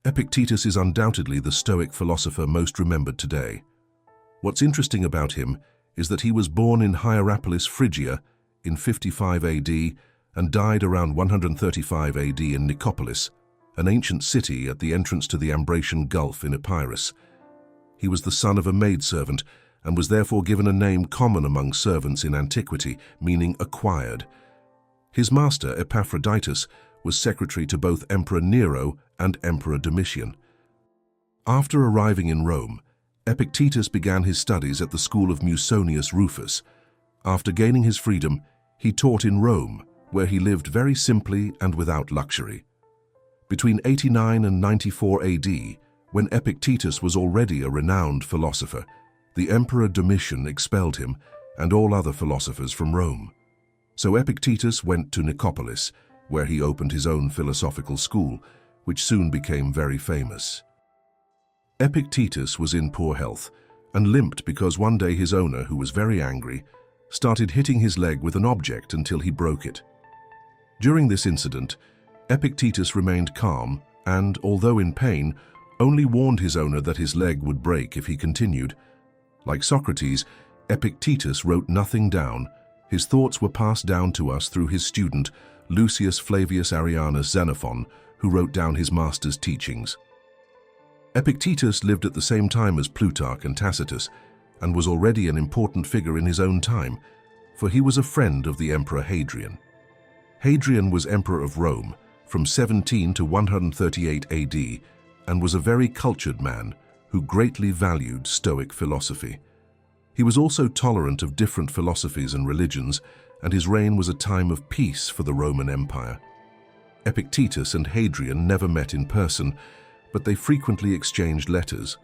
Epictetus is undoubtedly the Stoic philosopher most remembered today. What's interesting about him is that he was born in Hierapolis, Phrygia, in 55 AD and died around 135 AD in Nicopolis, an ancient city at the entrance to the Ambracian Gulf in Epirus. He was the son of a maidservant and was therefore given a name common among servants in antiquity, meaning acquired. His master, Epaphroditus, was secretary to both Emperor Nero and Emperor Domitian. After arriving in Rome, Epictetus began his studies at the school of Musonius Rufus. After gaining his freedom, he taught in Rome, where he lived very simply and without luxury. Between 89 and 94 AD, when Epictetus was already a renowned philosopher, the Emperor Domitian expelled him and all other philosophers from Rome. So Epictetus went to Nicopolis, where he opened his own philosophical school, which soon became very famous. Epictetus was in poor health and limped because one day his owner, who was very angry, started hitting his leg with an object until he broke it. During this incident, Epictetus remained calm and, although in pain, only warned his owner that his leg would break if he continued. Like Socrates, Epictetus wrote nothing down. His thoughts were passed down to us through his student, Lucius Flavius Arrianus Xenophon, who wrote down his master's teachings. Epictetus lived at the same time as Plutarch and Tacitus, and was already an important figure in his own time, for he was a friend of the Emperor Hadrian. Hadrian was Emperor of Rome from 17 to 138 AD, and was a very cultured man who greatly valued Stoic philosophy. He was also tolerant of different philosophies and religions, and his reign was a time of peace for the Roman Empire. Epictetus and Hadrian never met in person, but they frequently exchanged letters.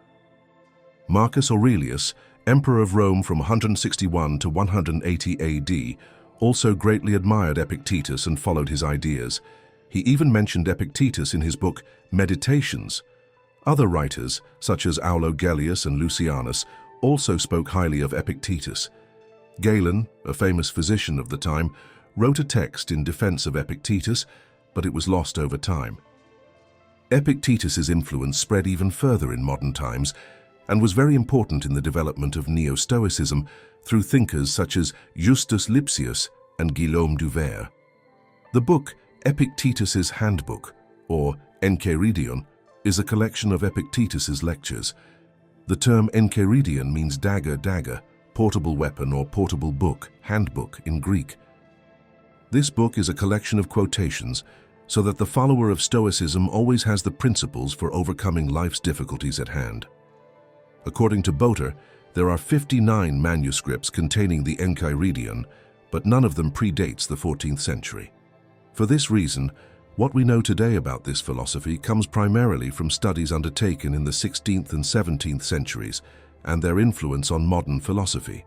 Marcus Aurelius, Emperor of Rome from 161 to 180 AD, also greatly admired Epictetus and followed his ideas. He even mentioned Epictetus in his book Meditations. Other writers, such as Aulus Gellius and Lucianus, also spoke highly of Epictetus. Galen, a famous physician of the time, wrote a text in defense of Epictetus, but it was lost over time. Epictetus's influence spread even further in modern times and was very important in the development of Neo-Stoicism through thinkers such as Justus Lipsius and Guillaume du Ver. The book Epictetus's Handbook, or Enchiridion, is a collection of Epictetus's lectures. The term Enchiridion means dagger, portable weapon or portable book, handbook in Greek. This book is a collection of quotations so that the follower of Stoicism always has the principles for overcoming life's difficulties at hand. According to Boter, there are 59 manuscripts containing the Enchiridion, but none of them predates the 14th century. For this reason, what we know today about this philosophy comes primarily from studies undertaken in the 16th and 17th centuries and their influence on modern philosophy.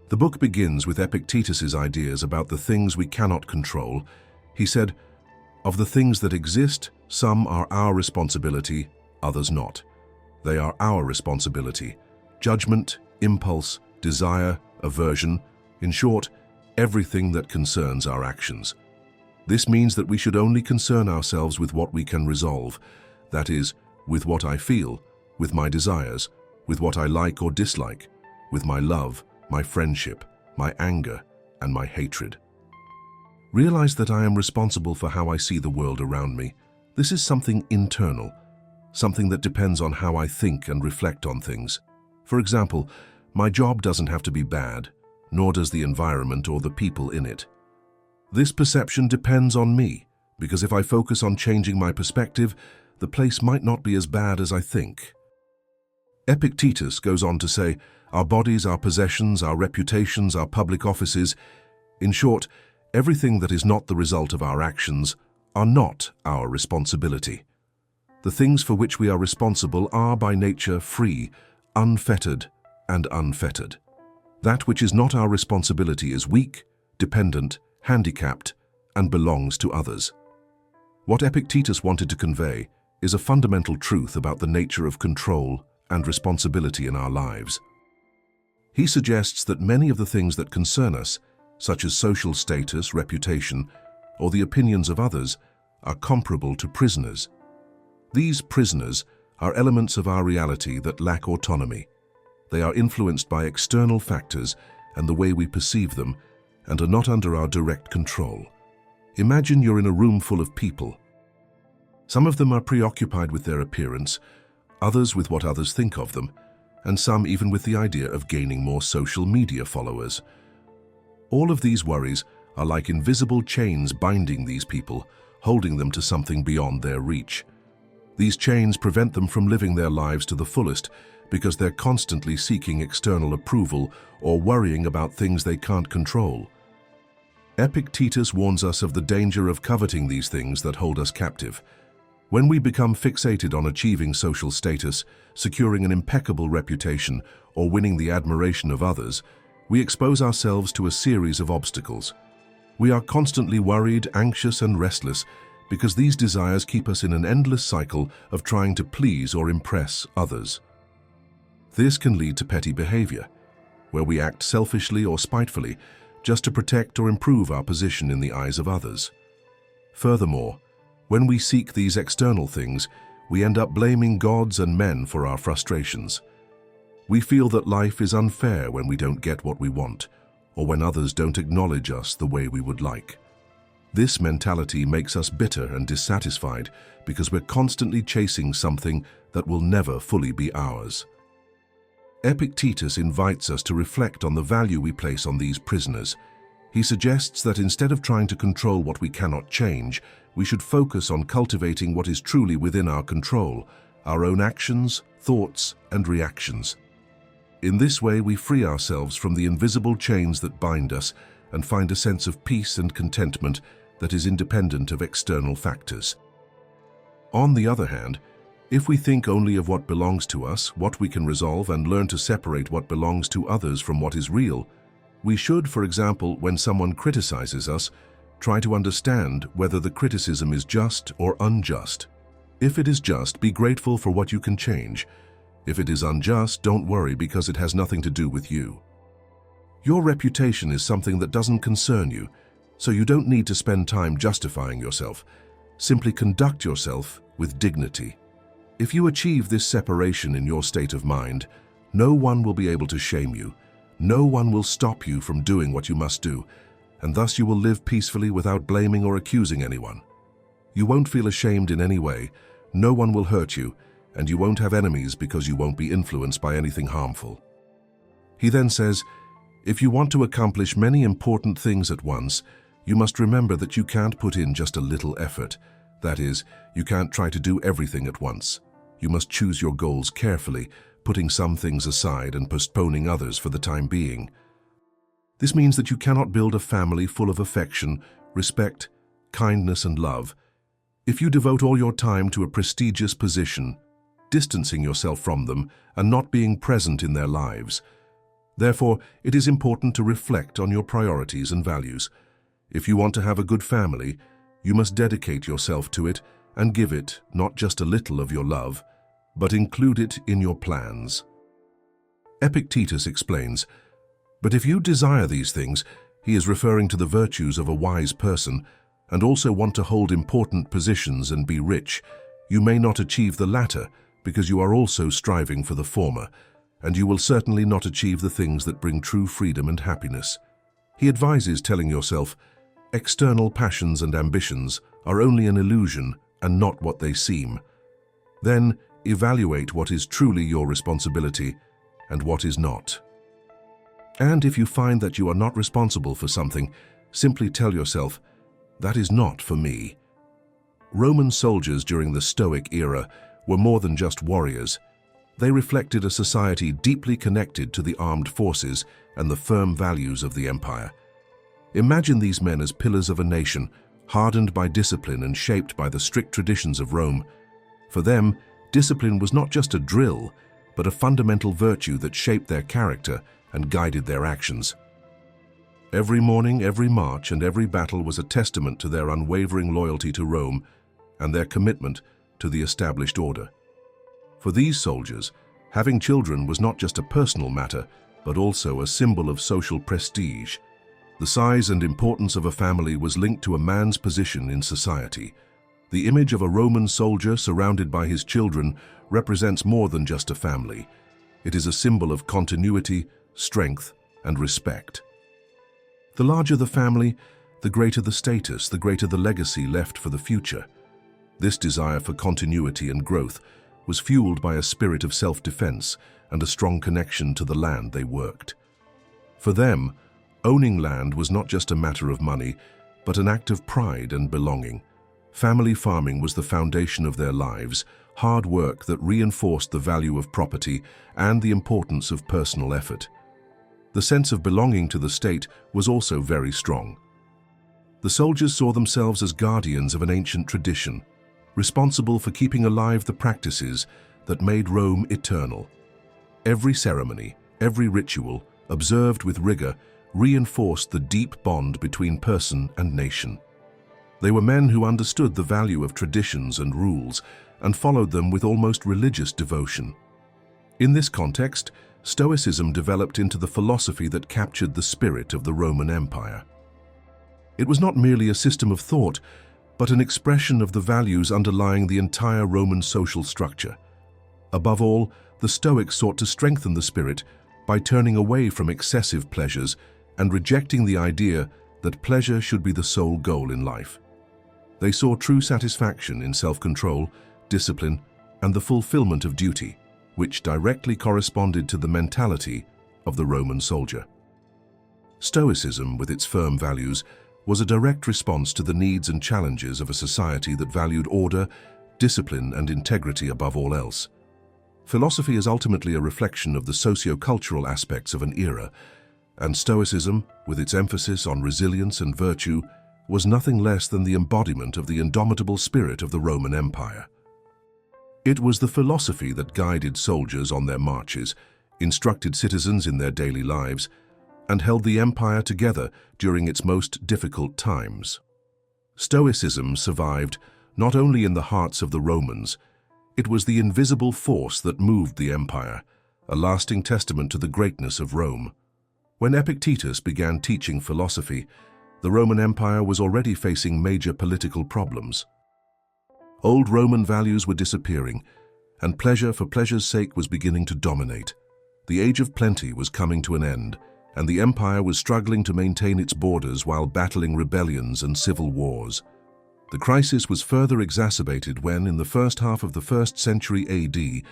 The book begins with Epictetus's ideas about the things we cannot control. He said, "Of the things that exist, some are our responsibility, others not. They are our responsibility. Judgment, impulse, desire, aversion, in short, everything that concerns our actions. This means that we should only concern ourselves with what we can resolve, that is, with what I feel, with my desires, with what I like or dislike, with my love, my friendship, my anger, and my hatred. Realize that I am responsible for how I see the world around me. This is something internal, something that depends on how I think and reflect on things. For example, my job doesn't have to be bad, nor does the environment or the people in it. This perception depends on me, because if I focus on changing my perspective, the place might not be as bad as I think." Epictetus goes on to say, our bodies, our possessions, our reputations, our public offices, in short, everything that is not the result of our actions, are not our responsibility. The things for which we are responsible are by nature free, unfettered, and unfettered. That which is not our responsibility is weak, dependent, handicapped, and belongs to others. What Epictetus wanted to convey is a fundamental truth about the nature of control and responsibility in our lives. He suggests that many of the things that concern us, such as social status, reputation, or the opinions of others, are comparable to prisoners. These prisoners are elements of our reality that lack autonomy. They are influenced by external factors and the way we perceive them, and are not under our direct control. Imagine you're in a room full of people. Some of them are preoccupied with their appearance, others with what others think of them, and some even with the idea of gaining more social media followers. All of these worries are like invisible chains binding these people, holding them to something beyond their reach. These chains prevent them from living their lives to the fullest because they're constantly seeking external approval or worrying about things they can't control. Epictetus warns us of the danger of coveting these things that hold us captive. When we become fixated on achieving social status, securing an impeccable reputation, or winning the admiration of others, we expose ourselves to a series of obstacles. We are constantly worried, anxious, and restless because these desires keep us in an endless cycle of trying to please or impress others. This can lead to petty behavior, where we act selfishly or spitefully just to protect or improve our position in the eyes of others. Furthermore, when we seek these external things, we end up blaming gods and men for our frustrations. We feel that life is unfair when we don't get what we want, or when others don't acknowledge us the way we would like. This mentality makes us bitter and dissatisfied because we're constantly chasing something that will never fully be ours. Epictetus invites us to reflect on the value we place on these prisoners. He suggests that instead of trying to control what we cannot change, we should focus on cultivating what is truly within our control, our own actions, thoughts, and reactions. In this way, we free ourselves from the invisible chains that bind us and find a sense of peace and contentment that is independent of external factors. On the other hand, if we think only of what belongs to us, what we can resolve, and learn to separate what belongs to others from what is real, we should, for example, when someone criticizes us, try to understand whether the criticism is just or unjust. If it is just, be grateful for what you can change. If it is unjust, don't worry because it has nothing to do with you. Your reputation is something that doesn't concern you, so you don't need to spend time justifying yourself. Simply conduct yourself with dignity. If you achieve this separation in your state of mind, no one will be able to shame you. No one will stop you from doing what you must do, and thus you will live peacefully without blaming or accusing anyone. You won't feel ashamed in any way, no one will hurt you, and you won't have enemies because you won't be influenced by anything harmful. He then says, if you want to accomplish many important things at once, you must remember that you can't put in just a little effort. That is, you can't try to do everything at once. You must choose your goals carefully, putting some things aside and postponing others for the time being. This means that you cannot build a family full of affection, respect, kindness, and love if you devote all your time to a prestigious position, distancing yourself from them and not being present in their lives. Therefore, it is important to reflect on your priorities and values. If you want to have a good family, you must dedicate yourself to it and give it not just a little of your love, but include it in your plans. Epictetus explains, but if you desire these things, he is referring to the virtues of a wise person, and also want to hold important positions and be rich, you may not achieve the latter because you are also striving for the former, and you will certainly not achieve the things that bring true freedom and happiness. He advises telling yourself, external passions and ambitions are only an illusion and not what they seem. Then evaluate what is truly your responsibility and what is not. And if you find that you are not responsible for something, simply tell yourself, that is not for me. Roman soldiers during the Stoic era were more than just warriors. They reflected a society deeply connected to the armed forces and the firm values of the empire. Imagine these men as pillars of a nation, hardened by discipline and shaped by the strict traditions of Rome. For them, discipline was not just a drill, but a fundamental virtue that shaped their character and guided their actions. Every morning, every march, and every battle was a testament to their unwavering loyalty to Rome and their commitment to the established order. For these soldiers, having children was not just a personal matter, but also a symbol of social prestige. The size and importance of a family was linked to a man's position in society. The image of a Roman soldier surrounded by his children represents more than just a family. It is a symbol of continuity, strength, and respect. The larger the family, the greater the status, the greater the legacy left for the future. This desire for continuity and growth was fueled by a spirit of self-defense and a strong connection to the land they worked. For them, owning land was not just a matter of money, but an act of pride and belonging. Family farming was the foundation of their lives, hard work that reinforced the value of property and the importance of personal effort. The sense of belonging to the state was also very strong. The soldiers saw themselves as guardians of an ancient tradition, responsible for keeping alive the practices that made Rome eternal. Every ceremony, every ritual, observed with rigor, reinforced the deep bond between person and nation. They were men who understood the value of traditions and rules and followed them with almost religious devotion. In this context, Stoicism developed into the philosophy that captured the spirit of the Roman Empire. It was not merely a system of thought, but an expression of the values underlying the entire Roman social structure. Above all, the Stoics sought to strengthen the spirit by turning away from excessive pleasures and rejecting the idea that pleasure should be the sole goal in life. They saw true satisfaction in self-control, discipline, and the fulfillment of duty, which directly corresponded to the mentality of the Roman soldier. Stoicism, with its firm values, was a direct response to the needs and challenges of a society that valued order, discipline, and integrity above all else. Philosophy is ultimately a reflection of the socio-cultural aspects of an era, and Stoicism, with its emphasis on resilience and virtue, was nothing less than the embodiment of the indomitable spirit of the Roman Empire. It was the philosophy that guided soldiers on their marches, instructed citizens in their daily lives, and held the empire together during its most difficult times. Stoicism survived not only in the hearts of the Romans, it was the invisible force that moved the empire, a lasting testament to the greatness of Rome. When Epictetus began teaching philosophy, the Roman Empire was already facing major political problems. Old Roman values were disappearing, and pleasure for pleasure's sake was beginning to dominate. The age of plenty was coming to an end, and the empire was struggling to maintain its borders while battling rebellions and civil wars. The crisis was further exacerbated when, in the first half of the 1st century AD,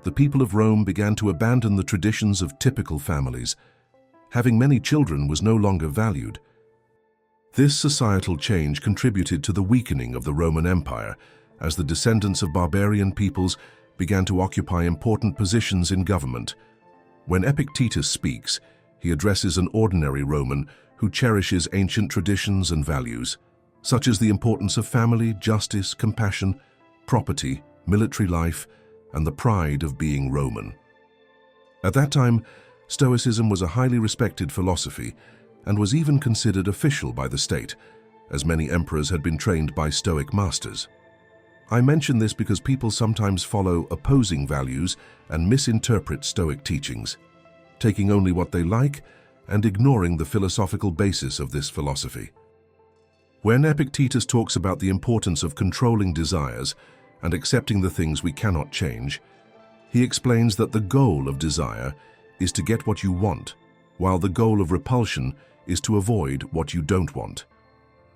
the people of Rome began to abandon the traditions of typical families. Having many children was no longer valued. This societal change contributed to the weakening of the Roman Empire, as the descendants of barbarian peoples began to occupy important positions in government. When Epictetus speaks, he addresses an ordinary Roman who cherishes ancient traditions and values, such as the importance of family, justice, compassion, property, military life, and the pride of being Roman. At that time, Stoicism was a highly respected philosophy and was even considered official by the state, as many emperors had been trained by Stoic masters. I mention this because people sometimes follow opposing values and misinterpret Stoic teachings, taking only what they like and ignoring the philosophical basis of this philosophy. When Epictetus talks about the importance of controlling desires and accepting the things we cannot change, he explains that the goal of desire is to get what you want, while the goal of repulsion is to avoid what you don't want.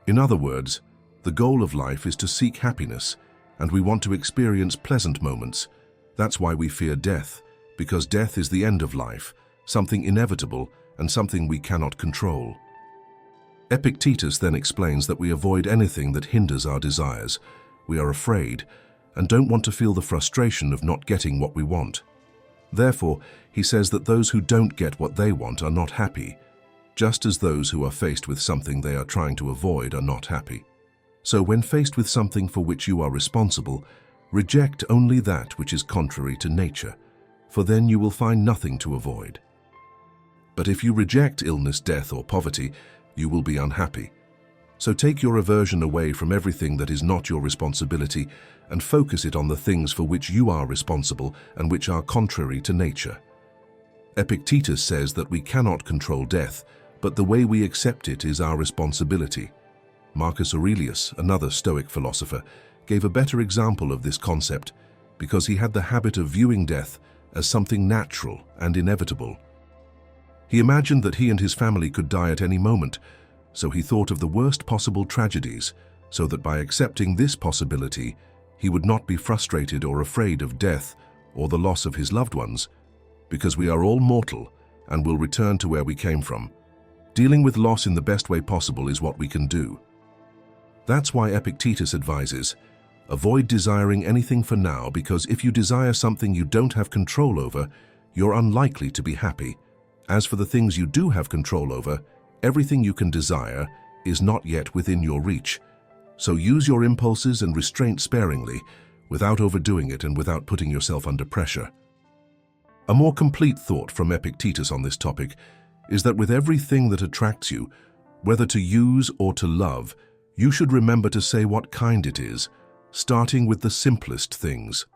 In other words, the goal of life is to seek happiness, and we want to experience pleasant moments. That's why we fear death, because death is the end of life, something inevitable and something we cannot control. Epictetus then explains that we avoid anything that hinders our desires. We are afraid and don't want to feel the frustration of not getting what we want. Therefore, he says that those who don't get what they want are not happy, just as those who are faced with something they are trying to avoid are not happy. So when faced with something for which you are responsible, reject only that which is contrary to nature, for then you will find nothing to avoid. But if you reject illness, death, or poverty, you will be unhappy. So take your aversion away from everything that is not your responsibility and focus it on the things for which you are responsible and which are contrary to nature. Epictetus says that we cannot control death, but the way we accept it is our responsibility. Marcus Aurelius, another Stoic philosopher, gave a better example of this concept because he had the habit of viewing death as something natural and inevitable. He imagined that he and his family could die at any moment, so he thought of the worst possible tragedies, so that by accepting this possibility, he would not be frustrated or afraid of death or the loss of his loved ones, because we are all mortal and will return to where we came from. Dealing with loss in the best way possible is what we can do. That's why Epictetus advises, avoid desiring anything for now, because if you desire something you don't have control over, you're unlikely to be happy. As for the things you do have control over, everything you can desire is not yet within your reach. So use your impulses and restraint sparingly, without overdoing it and without putting yourself under pressure. A more complete thought from Epictetus on this topic is that with everything that attracts you, whether to use or to love, you should remember to say what kind it is, starting with the simplest things.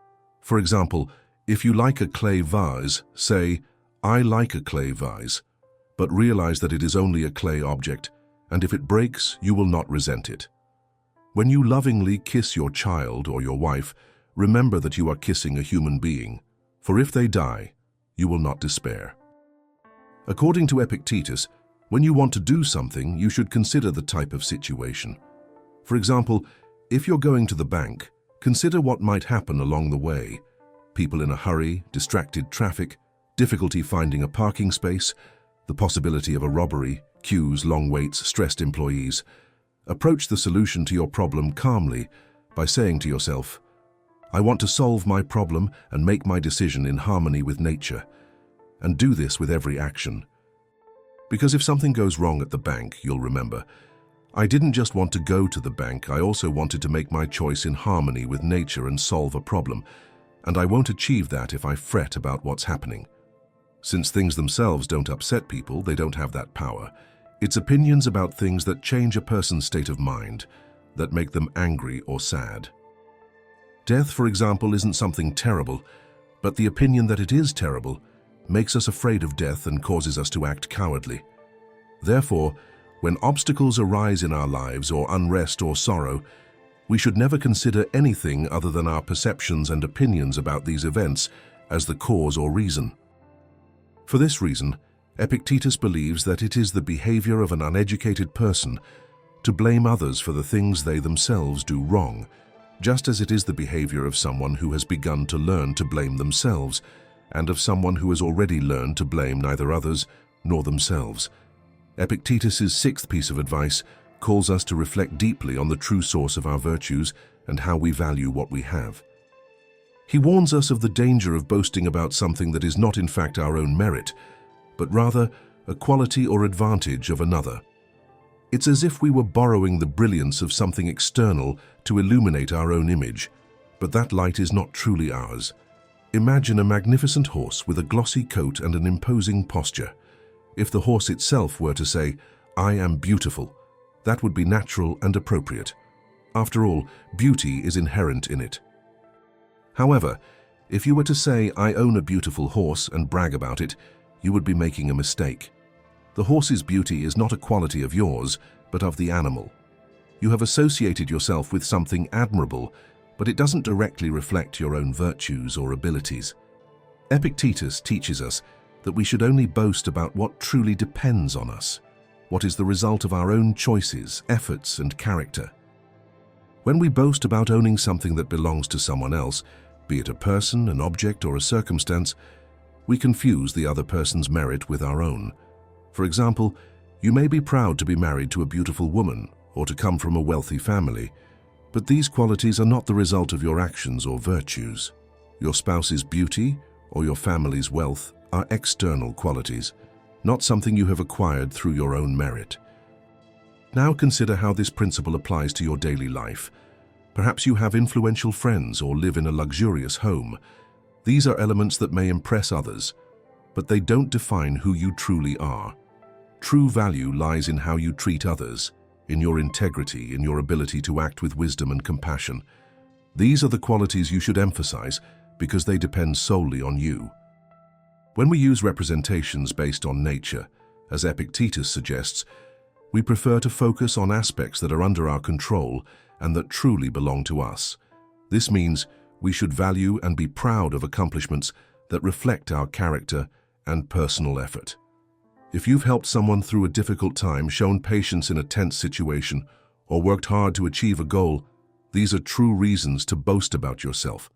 For example, if you like a clay vase, say, "I like a clay vase," but realize that it is only a clay object, and if it breaks, you will not resent it. When you lovingly kiss your child or your wife, remember that you are kissing a human being, for if they die, you will not despair. According to Epictetus, when you want to do something, you should consider the type of situation. For example, if you're going to the bank, consider what might happen along the way. People in a hurry, distracted traffic, difficulty finding a parking space, the possibility of a robbery, queues, long waits, stressed employees. Approach the solution to your problem calmly by saying to yourself, "I want to solve my problem and make my decision in harmony with nature." And do this with every action. Because if something goes wrong at the bank, you'll remember, I didn't just want to go to the bank, I also wanted to make my choice in harmony with nature and solve a problem, and I won't achieve that if I fret about what's happening. Since things themselves don't upset people, they don't have that power. It's opinions about things that change a person's state of mind, that make them angry or sad. Death, for example, isn't something terrible, but the opinion that it is terrible makes us afraid of death and causes us to act cowardly. Therefore, when obstacles arise in our lives or unrest or sorrow, we should never consider anything other than our perceptions and opinions about these events as the cause or reason. For this reason, Epictetus believes that it is the behavior of an uneducated person to blame others for the things they themselves do wrong, just as it is the behavior of someone who has begun to learn to blame themselves, and of someone who has already learned to blame neither others nor themselves. Epictetus's sixth piece of advice calls us to reflect deeply on the true source of our virtues and how we value what we have. He warns us of the danger of boasting about something that is not in fact our own merit, but rather a quality or advantage of another. It's as if we were borrowing the brilliance of something external to illuminate our own image, but that light is not truly ours. Imagine a magnificent horse with a glossy coat and an imposing posture. If the horse itself were to say, "I am beautiful," that would be natural and appropriate. After all, beauty is inherent in it. However, if you were to say, "I own a beautiful horse," and brag about it, you would be making a mistake. The horse's beauty is not a quality of yours, but of the animal. You have associated yourself with something admirable, but it doesn't directly reflect your own virtues or abilities. Epictetus teaches us that we should only boast about what truly depends on us, what is the result of our own choices, efforts, and character. When we boast about owning something that belongs to someone else, be it a person, an object, or a circumstance, we confuse the other person's merit with our own. For example, you may be proud to be married to a beautiful woman or to come from a wealthy family, but these qualities are not the result of your actions or virtues. Your spouse's beauty or your family's wealth are external qualities, not something you have acquired through your own merit. Now consider how this principle applies to your daily life. Perhaps you have influential friends or live in a luxurious home. These are elements that may impress others, but they don't define who you truly are. True value lies in how you treat others, in your integrity, in your ability to act with wisdom and compassion. These are the qualities you should emphasize because they depend solely on you. When we use representations based on nature, as Epictetus suggests, we prefer to focus on aspects that are under our control and that truly belong to us. This means we should value and be proud of accomplishments that reflect our character and personal effort. If you've helped someone through a difficult time, shown patience in a tense situation, or worked hard to achieve a goal, these are true reasons to boast about yourself.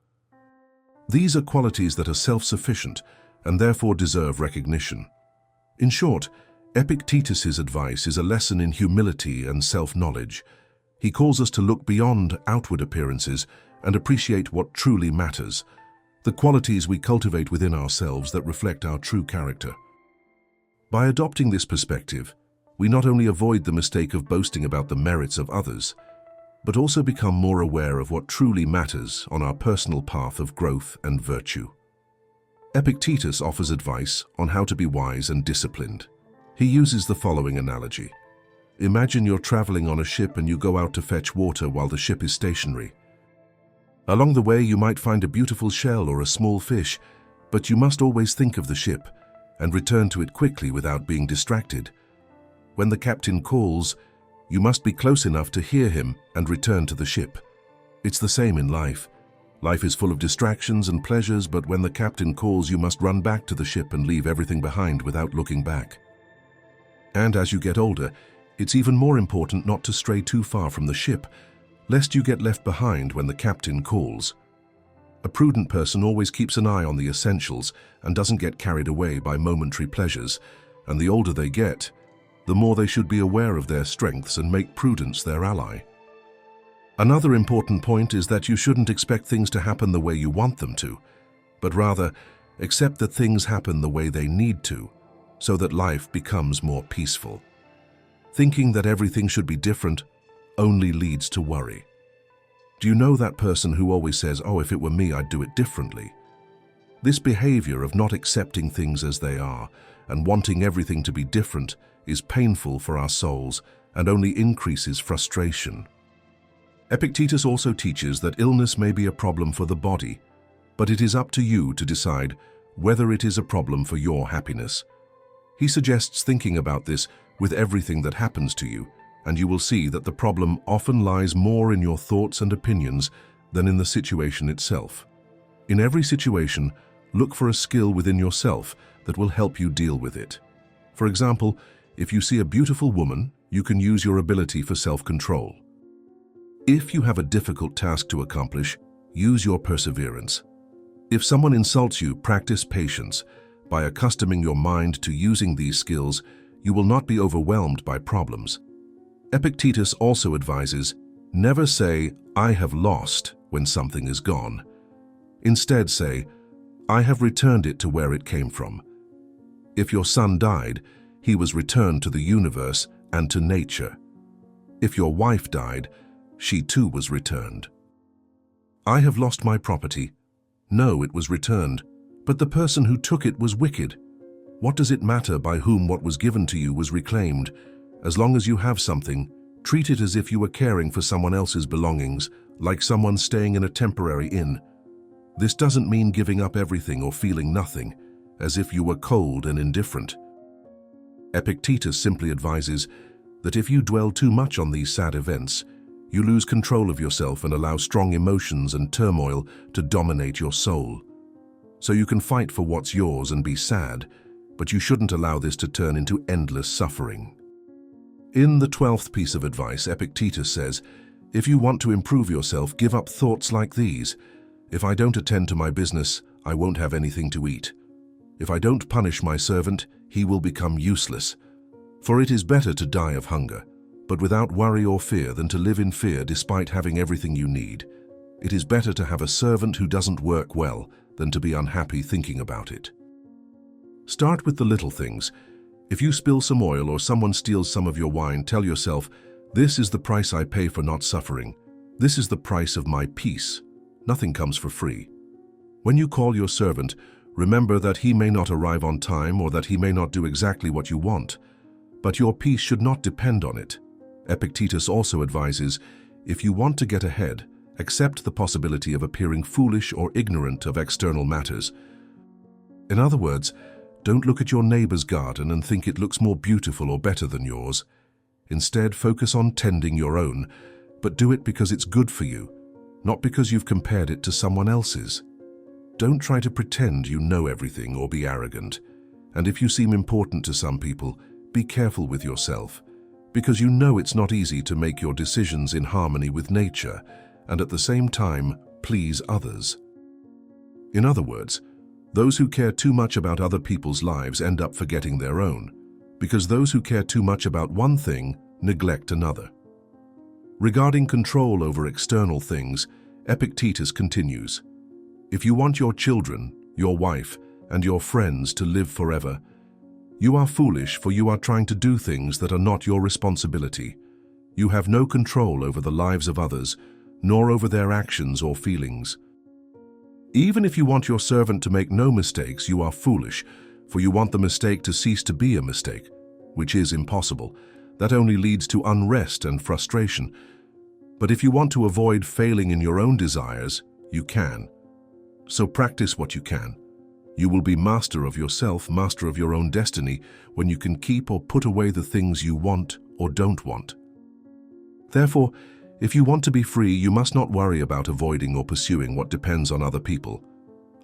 These are qualities that are self-sufficient and therefore deserve recognition. In short, Epictetus's advice is a lesson in humility and self-knowledge. He calls us to look beyond outward appearances and appreciate what truly matters, the qualities we cultivate within ourselves that reflect our true character. By adopting this perspective, we not only avoid the mistake of boasting about the merits of others, but also become more aware of what truly matters on our personal path of growth and virtue. Epictetus offers advice on how to be wise and disciplined. He uses the following analogy. Imagine you're traveling on a ship and you go out to fetch water while the ship is stationary. Along the way, you might find a beautiful shell or a small fish, but you must always think of the ship and return to it quickly without being distracted. When the captain calls, you must be close enough to hear him and return to the ship. It's the same in life. Life is full of distractions and pleasures, but when the captain calls, you must run back to the ship and leave everything behind without looking back. And as you get older, it's even more important not to stray too far from the ship, lest you get left behind when the captain calls. A prudent person always keeps an eye on the essentials and doesn't get carried away by momentary pleasures, and the older they get, the more they should be aware of their strengths and make prudence their ally. Another important point is that you shouldn't expect things to happen the way you want them to, but rather accept that things happen the way they need to, so that life becomes more peaceful. Thinking that everything should be different only leads to worry. Do you know that person who always says, "Oh, if it were me, I'd do it differently"? This behavior of not accepting things as they are and wanting everything to be different is painful for our souls and only increases frustration. Epictetus also teaches that illness may be a problem for the body, but it is up to you to decide whether it is a problem for your happiness. He suggests thinking about this with everything that happens to you, and you will see that the problem often lies more in your thoughts and opinions than in the situation itself. In every situation, look for a skill within yourself that will help you deal with it. For example, if you see a beautiful woman, you can use your ability for self-control. If you have a difficult task to accomplish, use your perseverance. If someone insults you, practice patience. By accustoming your mind to using these skills, you will not be overwhelmed by problems. Epictetus also advises, never say, "I have lost," when something is gone. Instead say, "I have returned it to where it came from." If your son died, he was returned to the universe and to nature. If your wife died, she too was returned. "I have lost my property." No, it was returned, but the person who took it was wicked. What does it matter by whom what was given to you was reclaimed? As long as you have something, treat it as if you were caring for someone else's belongings, like someone staying in a temporary inn. This doesn't mean giving up everything or feeling nothing, as if you were cold and indifferent. Epictetus simply advises that if you dwell too much on these sad events, you lose control of yourself and allow strong emotions and turmoil to dominate your soul. So you can fight for what's yours and be sad, but you shouldn't allow this to turn into endless suffering. In the 12th piece of advice, Epictetus says, if you want to improve yourself, give up thoughts like these. If I don't attend to my business, I won't have anything to eat. If I don't punish my servant, he will become useless. For it is better to die of hunger, but without worry or fear, than to live in fear despite having everything you need. It is better to have a servant who doesn't work well than to be unhappy thinking about it. Start with the little things. If you spill some oil or someone steals some of your wine, tell yourself, this is the price I pay for not suffering. This is the price of my peace. Nothing comes for free. When you call your servant, remember that he may not arrive on time or that he may not do exactly what you want, but your peace should not depend on it. Epictetus also advises, if you want to get ahead, accept the possibility of appearing foolish or ignorant of external matters. In other words, don't look at your neighbor's garden and think it looks more beautiful or better than yours. Instead, focus on tending your own, but do it because it's good for you. not because you've compared it to someone else's. Don't try to pretend you know everything or be arrogant. And if you seem important to some people, be careful with yourself, because you know it's not easy to make your decisions in harmony with nature and at the same time please others. In other words, those who care too much about other people's lives end up forgetting their own, because those who care too much about one thing neglect another. Regarding control over external things, Epictetus continues, "If you want your children, your wife, and your friends to live forever, you are foolish, for you are trying to do things that are not your responsibility. You have no control over the lives of others, nor over their actions or feelings. Even if you want your servant to make no mistakes, you are foolish, for you want the mistake to cease to be a mistake, which is impossible. That only leads to unrest and frustration. But if you want to avoid failing in your own desires, you can. So practice what you can. You will be master of yourself, master of your own destiny, when you can keep or put away the things you want or don't want. Therefore, if you want to be free, you must not worry about avoiding or pursuing what depends on other people.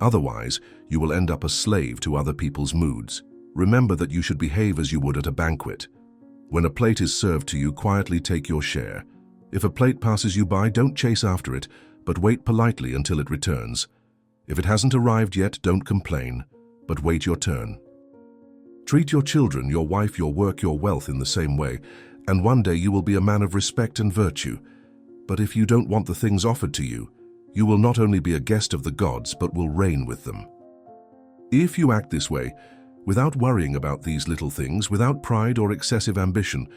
Otherwise, you will end up a slave to other people's moods. Remember that you should behave as you would at a banquet. When a plate is served to you, quietly take your share. If a plate passes you by, don't chase after it, but wait politely until it returns. If it hasn't arrived yet, don't complain, but wait your turn. Treat your children, your wife, your work, your wealth in the same way, and one day you will be a man of respect and virtue. But if you don't want the things offered to you, you will not only be a guest of the gods, but will reign with them. If you act this way, without worrying about these little things, without pride or excessive ambition,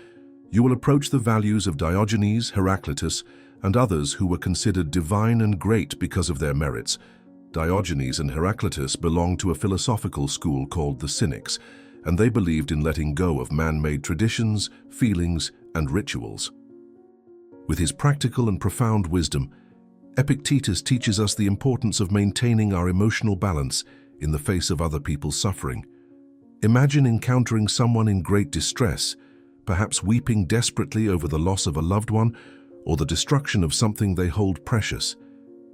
you will approach the values of Diogenes, Heraclitus, and others who were considered divine and great because of their merits. Diogenes and Heraclitus belonged to a philosophical school called the Cynics, and they believed in letting go of man-made traditions, feelings, and rituals. With his practical and profound wisdom, Epictetus teaches us the importance of maintaining our emotional balance in the face of other people's suffering. Imagine encountering someone in great distress, perhaps weeping desperately over the loss of a loved one or the destruction of something they hold precious.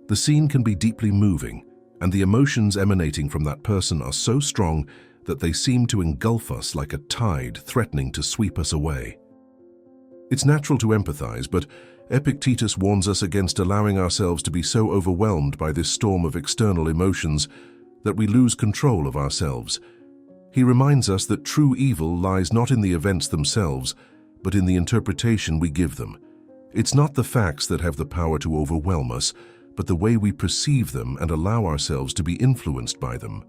The scene can be deeply moving, and the emotions emanating from that person are so strong that they seem to engulf us like a tide threatening to sweep us away. It's natural to empathize, but Epictetus warns us against allowing ourselves to be so overwhelmed by this storm of external emotions that we lose control of ourselves. He reminds us that true evil lies not in the events themselves, but in the interpretation we give them. It's not the facts that have the power to overwhelm us, but the way we perceive them and allow ourselves to be influenced by them.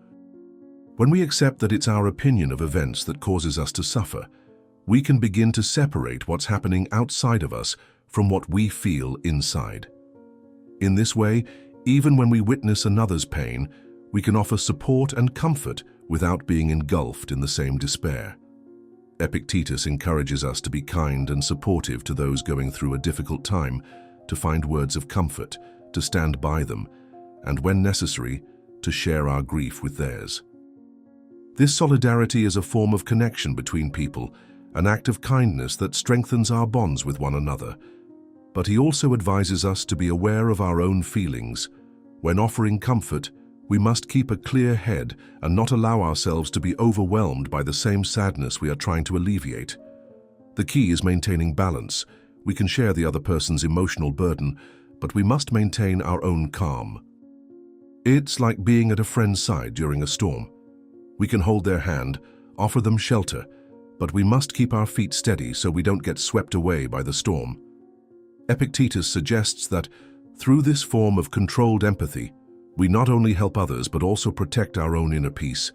When we accept that it's our opinion of events that causes us to suffer, we can begin to separate what's happening outside of us from what we feel inside. In this way, even when we witness another's pain, we can offer support and comfort without being engulfed in the same despair. Epictetus encourages us to be kind and supportive to those going through a difficult time, to find words of comfort, to stand by them, and when necessary, to share our grief with theirs. This solidarity is a form of connection between people, an act of kindness that strengthens our bonds with one another. But he also advises us to be aware of our own feelings. When offering comfort, we must keep a clear head and not allow ourselves to be overwhelmed by the same sadness we are trying to alleviate. The key is maintaining balance. We can share the other person's emotional burden, but we must maintain our own calm. It's like being at a friend's side during a storm. We can hold their hand, offer them shelter, but we must keep our feet steady so we don't get swept away by the storm. Epictetus suggests that, through this form of controlled empathy, we not only help others but also protect our own inner peace.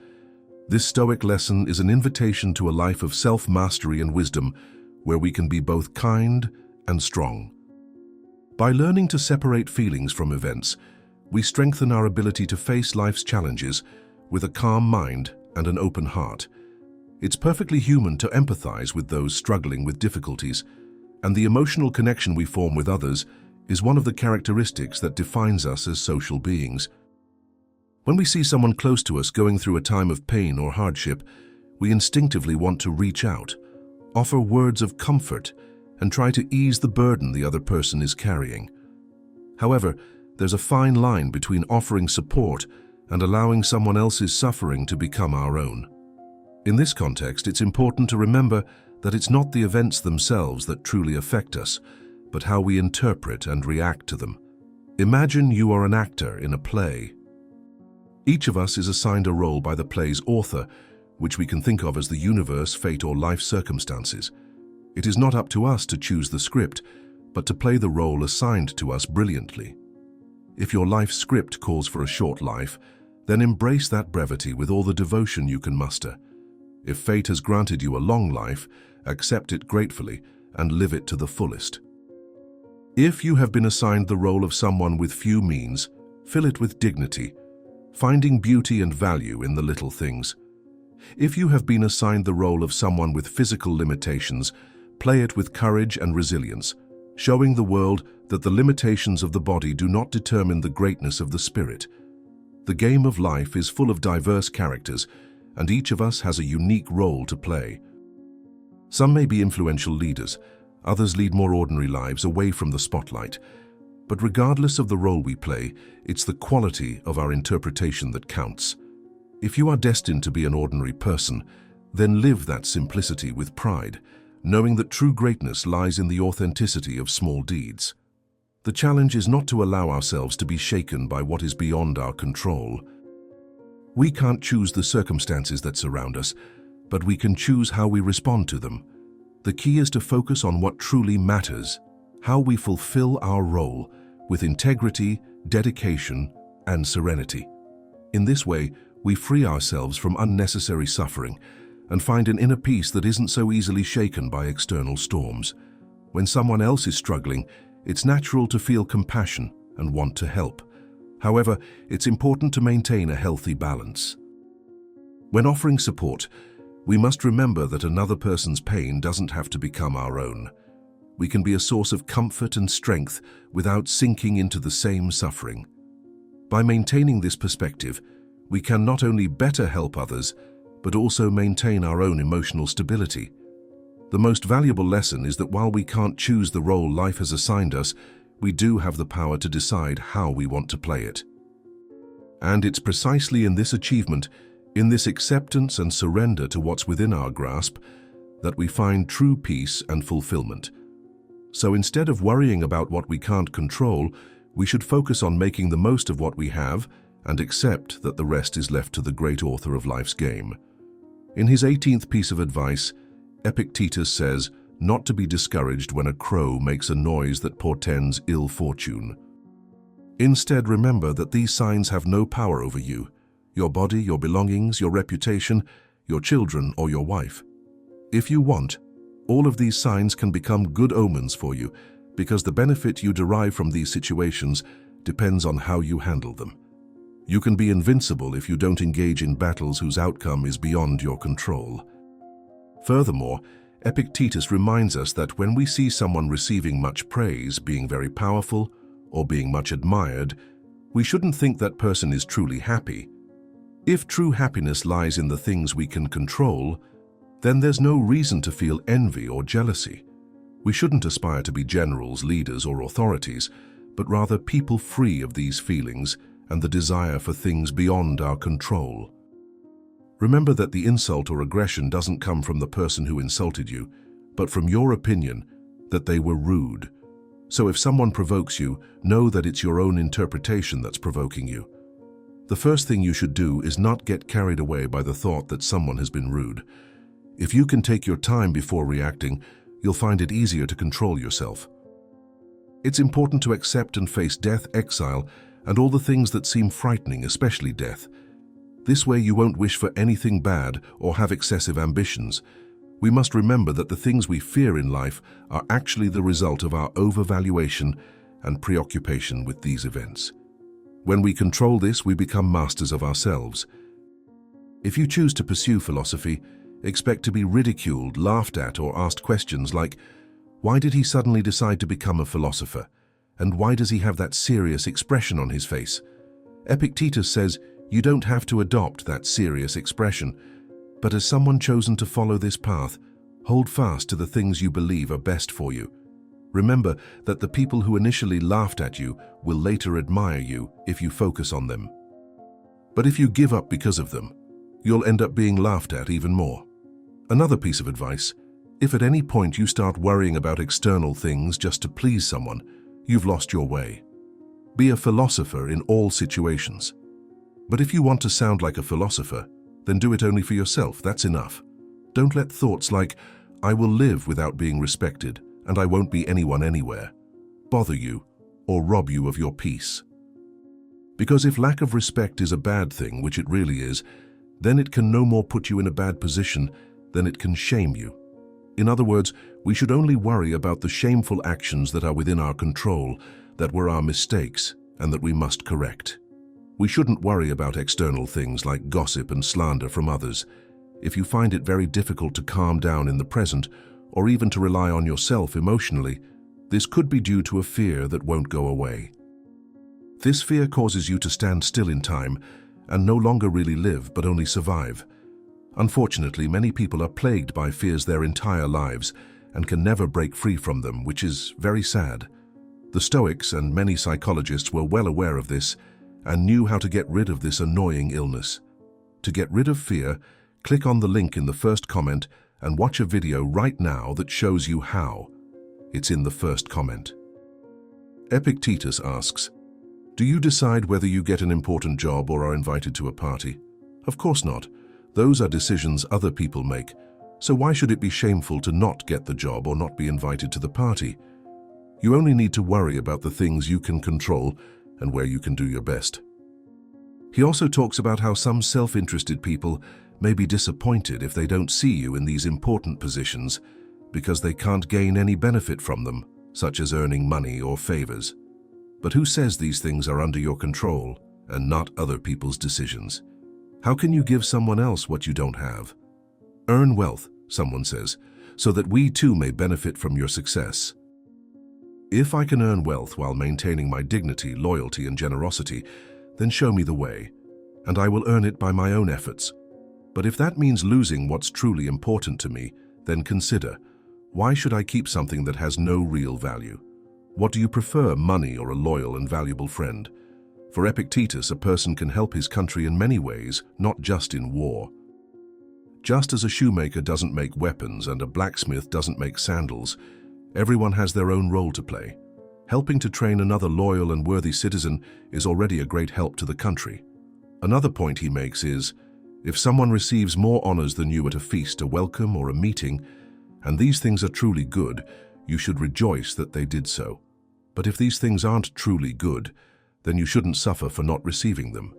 This Stoic lesson is an invitation to a life of self-mastery and wisdom, where we can be both kind and strong. By learning to separate feelings from events, we strengthen our ability to face life's challenges with a calm mind and an open heart. It's perfectly human to empathize with those struggling with difficulties, and the emotional connection we form with others is one of the characteristics that defines us as social beings. When we see someone close to us going through a time of pain or hardship, we instinctively want to reach out, offer words of comfort, and try to ease the burden the other person is carrying. However, there's a fine line between offering support and allowing someone else's suffering to become our own. In this context, it's important to remember that it's not the events themselves that truly affect us, but how we interpret and react to them. Imagine you are an actor in a play. Each of us is assigned a role by the play's author, which we can think of as the universe, fate, or life circumstances. It is not up to us to choose the script, but to play the role assigned to us brilliantly. If your life script calls for a short life, then embrace that brevity with all the devotion you can muster. If fate has granted you a long life, accept it gratefully and live it to the fullest. If you have been assigned the role of someone with few means, fill it with dignity, finding beauty and value in the little things. If you have been assigned the role of someone with physical limitations, play it with courage and resilience, showing the world that the limitations of the body do not determine the greatness of the spirit. The game of life is full of diverse characters, and each of us has a unique role to play. Some may be influential leaders, others lead more ordinary lives away from the spotlight. But regardless of the role we play, it's the quality of our interpretation that counts. If you are destined to be an ordinary person, then live that simplicity with pride, knowing that true greatness lies in the authenticity of small deeds. The challenge is not to allow ourselves to be shaken by what is beyond our control. We can't choose the circumstances that surround us, but we can choose how we respond to them. The key is to focus on what truly matters, how we fulfill our role with integrity, dedication, and serenity. In this way, we free ourselves from unnecessary suffering and find an inner peace that isn't so easily shaken by external storms. When someone else is struggling, it's natural to feel compassion and want to help. However, it's important to maintain a healthy balance. When offering support, we must remember that another person's pain doesn't have to become our own. We can be a source of comfort and strength without sinking into the same suffering. By maintaining this perspective, we can not only better help others, but also maintain our own emotional stability. The most valuable lesson is that while we can't choose the role life has assigned us, we do have the power to decide how we want to play it. And it's precisely in this achievement, in this acceptance and surrender to what's within our grasp, that we find true peace and fulfillment. So instead of worrying about what we can't control, we should focus on making the most of what we have and accept that the rest is left to the great author of life's game. In his 18th piece of advice, Epictetus says, not to be discouraged when a crow makes a noise that portends ill fortune. Instead, remember that these signs have no power over you, your body, your belongings, your reputation, your children, or your wife. If you want, all of these signs can become good omens for you, because the benefit you derive from these situations depends on how you handle them. You can be invincible if you don't engage in battles whose outcome is beyond your control. Furthermore, Epictetus reminds us that when we see someone receiving much praise, being very powerful, or being much admired, we shouldn't think that person is truly happy. If true happiness lies in the things we can control, then there's no reason to feel envy or jealousy. We shouldn't aspire to be generals, leaders, or authorities, but rather people free of these feelings and the desire for things beyond our control. Remember that the insult or aggression doesn't come from the person who insulted you, but from your opinion that they were rude. So if someone provokes you, know that it's your own interpretation that's provoking you. The first thing you should do is not get carried away by the thought that someone has been rude. If you can take your time before reacting, you'll find it easier to control yourself. It's important to accept and face death, exile, and all the things that seem frightening, especially death. This way you won't wish for anything bad or have excessive ambitions. We must remember that the things we fear in life are actually the result of our overvaluation and preoccupation with these events. When we control this, we become masters of ourselves. If you choose to pursue philosophy, expect to be ridiculed, laughed at, or asked questions like, why did he suddenly decide to become a philosopher? And why does he have that serious expression on his face? Epictetus says, you don't have to adopt that serious expression, but as someone chosen to follow this path, hold fast to the things you believe are best for you. Remember that the people who initially laughed at you will later admire you if you focus on them. But if you give up because of them, you'll end up being laughed at even more. Another piece of advice: if at any point you start worrying about external things just to please someone, you've lost your way. Be a philosopher in all situations. But if you want to sound like a philosopher, then do it only for yourself. That's enough. Don't let thoughts like, "I will live without being respected, and I won't be anyone anywhere," bother you or rob you of your peace. Because if lack of respect is a bad thing, which it really is, then it can no more put you in a bad position than it can shame you. In other words, we should only worry about the shameful actions that are within our control, that were our mistakes, and that we must correct. We shouldn't worry about external things like gossip and slander from others. If you find it very difficult to calm down in the present, or even to rely on yourself emotionally, this could be due to a fear that won't go away. This fear causes you to stand still in time and no longer really live, but only survive. Unfortunately, many people are plagued by fears their entire lives and can never break free from them, which is very sad. The Stoics and many psychologists were well aware of this and knew how to get rid of this annoying illness. To get rid of fear, click on the link in the first comment and watch a video right now that shows you how. It's in the first comment. Epictetus asks, "Do you decide whether you get an important job or are invited to a party?" Of course not. Those are decisions other people make, so why should it be shameful to not get the job or not be invited to the party? You only need to worry about the things you can control and where you can do your best. He also talks about how some self-interested people may be disappointed if they don't see you in these important positions because they can't gain any benefit from them, such as earning money or favors. But who says these things are under your control and not other people's decisions? How can you give someone else what you don't have? Earn wealth, someone says, so that we too may benefit from your success. If I can earn wealth while maintaining my dignity, loyalty, and generosity, then show me the way, and I will earn it by my own efforts. But if that means losing what's truly important to me, then consider, why should I keep something that has no real value? What do you prefer, money or a loyal and valuable friend? For Epictetus, a person can help his country in many ways, not just in war. Just as a shoemaker doesn't make weapons and a blacksmith doesn't make sandals, everyone has their own role to play. Helping to train another loyal and worthy citizen is already a great help to the country. Another point he makes is, if someone receives more honors than you at a feast, a welcome, or a meeting, and these things are truly good, you should rejoice that they did so. But if these things aren't truly good, then you shouldn't suffer for not receiving them.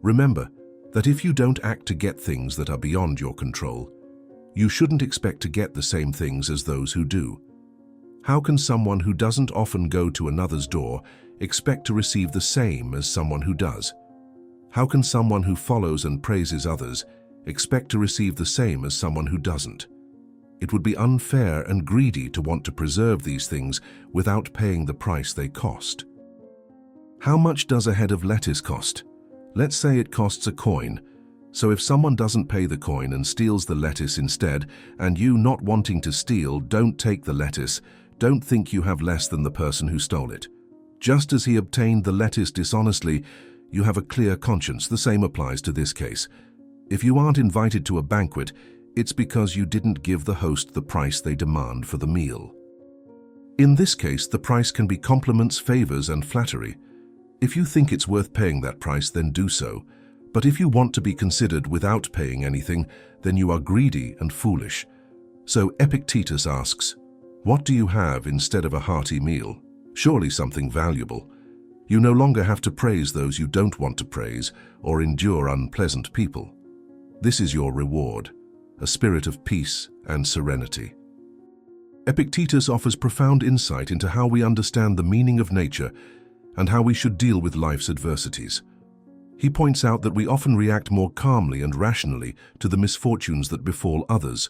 Remember that if you don't act to get things that are beyond your control, you shouldn't expect to get the same things as those who do. How can someone who doesn't often go to another's door expect to receive the same as someone who does? How can someone who follows and praises others expect to receive the same as someone who doesn't? It would be unfair and greedy to want to preserve these things without paying the price they cost. How much does a head of lettuce cost? Let's say it costs a coin. So if someone doesn't pay the coin and steals the lettuce instead, and you, not wanting to steal, don't take the lettuce, don't think you have less than the person who stole it. Just as he obtained the lettuce dishonestly, you have a clear conscience. The same applies to this case. If you aren't invited to a banquet, it's because you didn't give the host the price they demand for the meal. In this case, the price can be compliments, favors, and flattery. If you think it's worth paying that price, then do so. But if you want to be considered without paying anything, then you are greedy and foolish. So Epictetus asks, what do you have instead of a hearty meal? Surely something valuable. You no longer have to praise those you don't want to praise or endure unpleasant people. This is your reward, a spirit of peace and serenity. Epictetus offers profound insight into how we understand the meaning of nature and how we should deal with life's adversities. He points out that we often react more calmly and rationally to the misfortunes that befall others,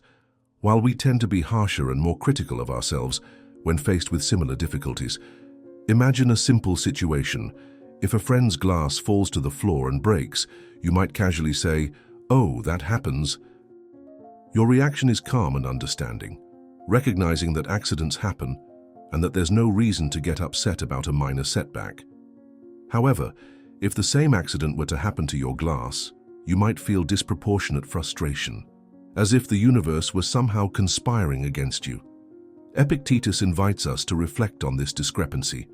while we tend to be harsher and more critical of ourselves when faced with similar difficulties. Imagine a simple situation. If a friend's glass falls to the floor and breaks, you might casually say, "Oh, that happens." Your reaction is calm and understanding, recognizing that accidents happen, and that there's no reason to get upset about a minor setback. However, if the same accident were to happen to your glass, you might feel disproportionate frustration, as if the universe were somehow conspiring against you. Epictetus invites us to reflect on this discrepancy.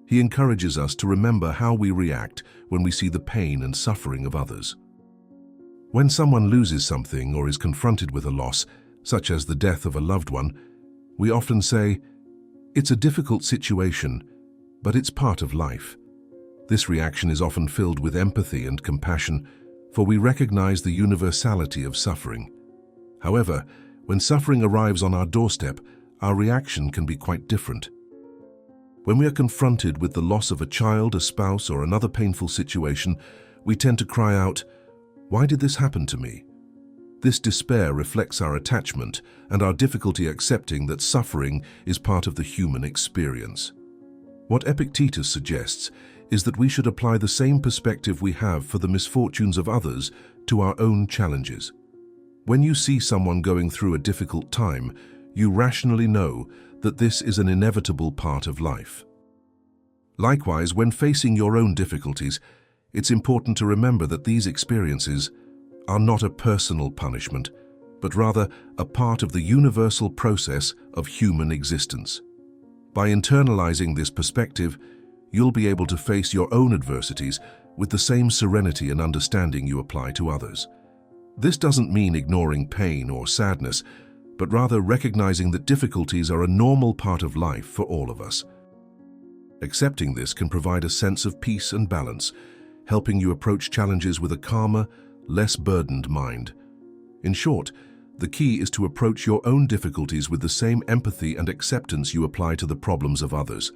He encourages us to remember how we react when we see the pain and suffering of others. When someone loses something or is confronted with a loss, such as the death of a loved one, we often say, "It's a difficult situation, but it's part of life." This reaction is often filled with empathy and compassion, for we recognize the universality of suffering. However, when suffering arrives on our doorstep, our reaction can be quite different. When we are confronted with the loss of a child, a spouse, or another painful situation, we tend to cry out, "Why did this happen to me?" This despair reflects our attachment and our difficulty accepting that suffering is part of the human experience. What Epictetus suggests is that we should apply the same perspective we have for the misfortunes of others to our own challenges. When you see someone going through a difficult time, you rationally know that this is an inevitable part of life. Likewise, when facing your own difficulties, it's important to remember that these experiences are not a personal punishment, but rather a part of the universal process of human existence. By internalizing this perspective, you'll be able to face your own adversities with the same serenity and understanding you apply to others. This doesn't mean ignoring pain or sadness, but rather recognizing that difficulties are a normal part of life for all of us. Accepting this can provide a sense of peace and balance, helping you approach challenges with a calmer, less burdened mind. In short, the key is to approach your own difficulties with the same empathy and acceptance you apply to the problems of others.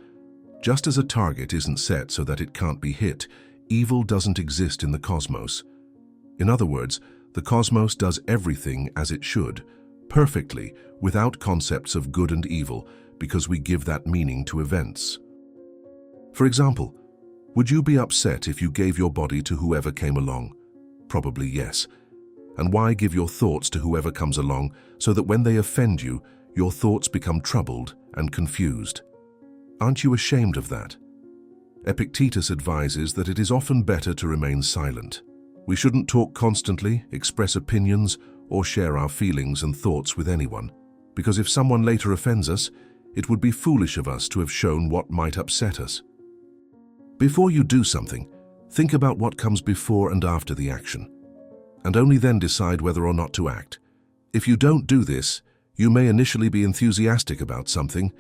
Just as a target isn't set so that it can't be hit, evil doesn't exist in the cosmos. In other words, the cosmos does everything as it should, perfectly, without concepts of good and evil, because we give that meaning to events. For example, would you be upset if you gave your body to whoever came along? Probably yes. And why give your thoughts to whoever comes along so that when they offend you, your thoughts become troubled and confused? Aren't you ashamed of that? Epictetus advises that it is often better to remain silent. We shouldn't talk constantly, express opinions, or share our feelings and thoughts with anyone, because if someone later offends us, it would be foolish of us to have shown what might upset us. Before you do something, think about what comes before and after the action, and only then decide whether or not to act. If you don't do this, you may initially be enthusiastic about something,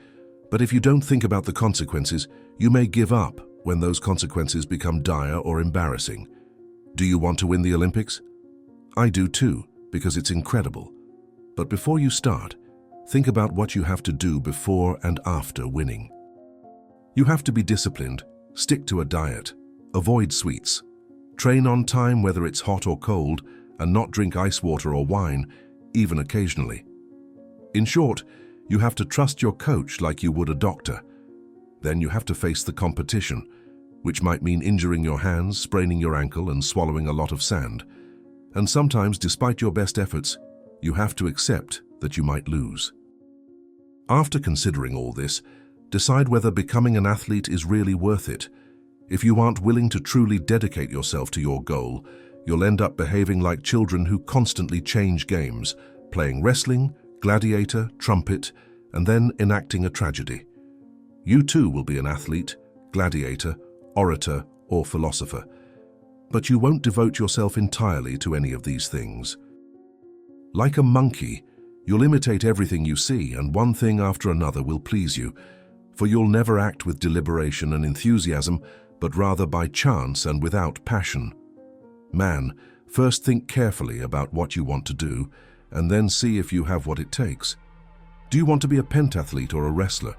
but if you don't think about the consequences, you may give up when those consequences become dire or embarrassing. Do you want to win the Olympics? I do too, because it's incredible. But before you start, think about what you have to do before and after winning. You have to be disciplined, stick to a diet, avoid sweets, train on time whether it's hot or cold, and not drink ice water or wine, even occasionally. In short, you have to trust your coach like you would a doctor. Then you have to face the competition, which might mean injuring your hands, spraining your ankle, and swallowing a lot of sand. And sometimes, despite your best efforts, you have to accept that you might lose. After considering all this, decide whether becoming an athlete is really worth it. If you aren't willing to truly dedicate yourself to your goal, you'll end up behaving like children who constantly change games, playing wrestling, gladiator, trumpet, and then enacting a tragedy. You too will be an athlete, gladiator, orator, or philosopher, but you won't devote yourself entirely to any of these things. Like a monkey, you'll imitate everything you see, and one thing after another will please you, for you'll never act with deliberation and enthusiasm, but rather by chance and without passion. Man, first think carefully about what you want to do, and then see if you have what it takes. Do you want to be a pentathlete or a wrestler?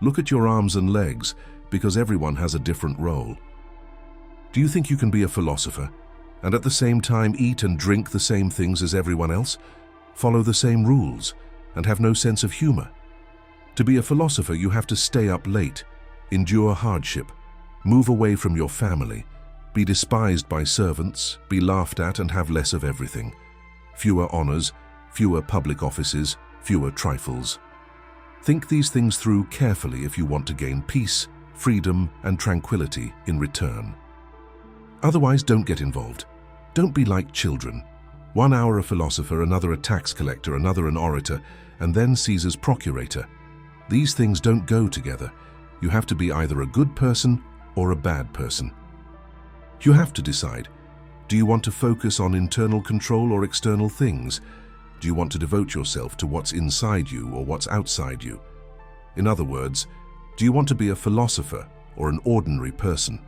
Look at your arms and legs, because everyone has a different role. Do you think you can be a philosopher, and at the same time eat and drink the same things as everyone else, follow the same rules, and have no sense of humor? To be a philosopher, you have to stay up late, endure hardship, move away from your family, be despised by servants, be laughed at, and have less of everything. Fewer honors, fewer public offices, fewer trifles. Think these things through carefully if you want to gain peace, freedom, and tranquility in return. Otherwise, don't get involved. Don't be like children. 1 hour a philosopher, another a tax collector, another an orator, and then Caesar's procurator. These things don't go together. You have to be either a good person or a bad person. You have to decide. Do you want to focus on internal control or external things? Do you want to devote yourself to what's inside you or what's outside you? In other words, do you want to be a philosopher or an ordinary person?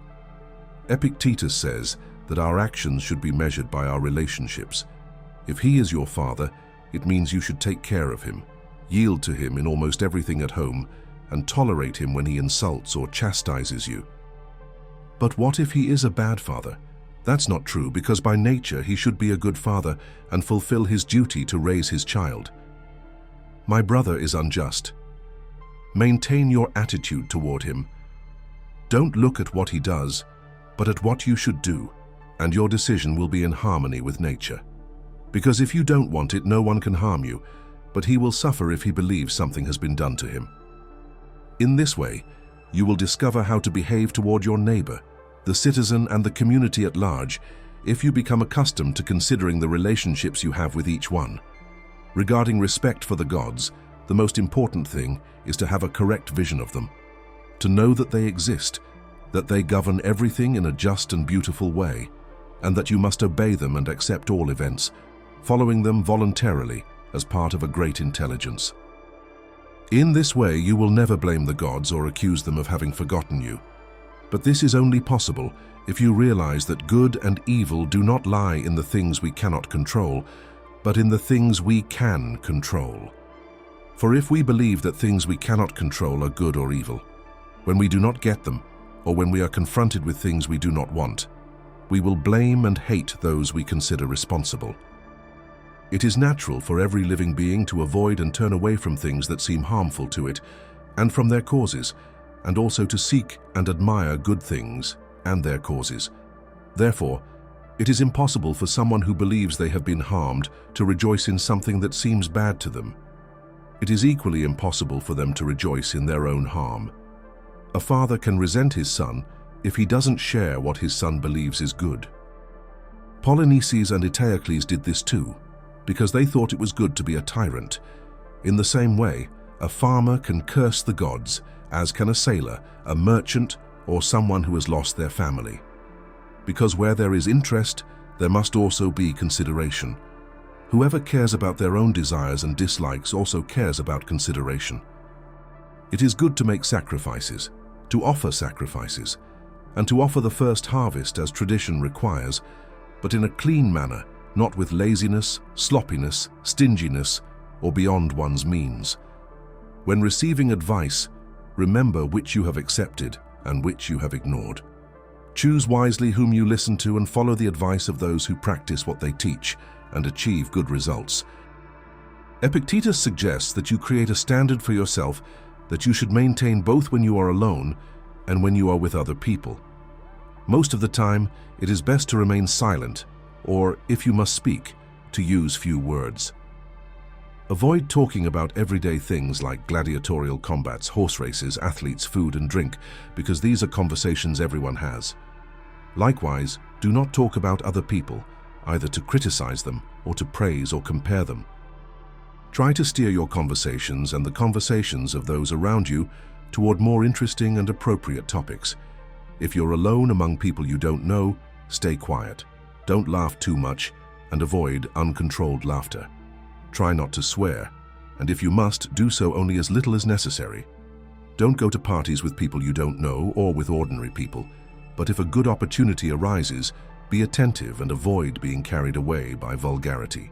Epictetus says that our actions should be measured by our relationships. If he is your father, it means you should take care of him, yield to him in almost everything at home, and tolerate him when he insults or chastises you. But what if he is a bad father? That's not true, because by nature he should be a good father and fulfill his duty to raise his child. My brother is unjust. Maintain your attitude toward him. Don't look at what he does, but at what you should do, and your decision will be in harmony with nature. Because if you don't want it, no one can harm you, but he will suffer if he believes something has been done to him. In this way, you will discover how to behave toward your neighbor, the citizen, and the community at large if you become accustomed to considering the relationships you have with each one. Regarding respect for the gods, the most important thing is to have a correct vision of them, to know that they exist, that they govern everything in a just and beautiful way, and that you must obey them and accept all events, following them voluntarily as part of a great intelligence. In this way, you will never blame the gods or accuse them of having forgotten you. But this is only possible if you realize that good and evil do not lie in the things we cannot control, but in the things we can control. For if we believe that things we cannot control are good or evil, when we do not get them, or when we are confronted with things we do not want, we will blame and hate those we consider responsible. It is natural for every living being to avoid and turn away from things that seem harmful to it and from their causes, and also to seek and admire good things and their causes. Therefore, it is impossible for someone who believes they have been harmed to rejoice in something that seems bad to them. It is equally impossible for them to rejoice in their own harm. A father can resent his son if he doesn't share what his son believes is good. Polynices and Eteocles did this too, because they thought it was good to be a tyrant. In the same way, a farmer can curse the gods, as can a sailor, a merchant, or someone who has lost their family. Because where there is interest, there must also be consideration. Whoever cares about their own desires and dislikes also cares about consideration. It is good to make sacrifices, to offer sacrifices, and to offer the first harvest as tradition requires, but in a clean manner, not with laziness, sloppiness, stinginess, or beyond one's means. When receiving advice, remember which you have accepted and which you have ignored. Choose wisely whom you listen to and follow the advice of those who practice what they teach and achieve good results. Epictetus suggests that you create a standard for yourself that you should maintain both when you are alone and when you are with other people. Most of the time, it is best to remain silent, or, if you must speak, to use few words. Avoid talking about everyday things like gladiatorial combats, horse races, athletes, food, and drink, because these are conversations everyone has. Likewise, do not talk about other people, either to criticize them or to praise or compare them. Try to steer your conversations and the conversations of those around you toward more interesting and appropriate topics. If you're alone among people you don't know, stay quiet. Don't laugh too much and avoid uncontrolled laughter. Try not to swear, and if you must, do so only as little as necessary. Don't go to parties with people you don't know or with ordinary people, but if a good opportunity arises, be attentive and avoid being carried away by vulgarity.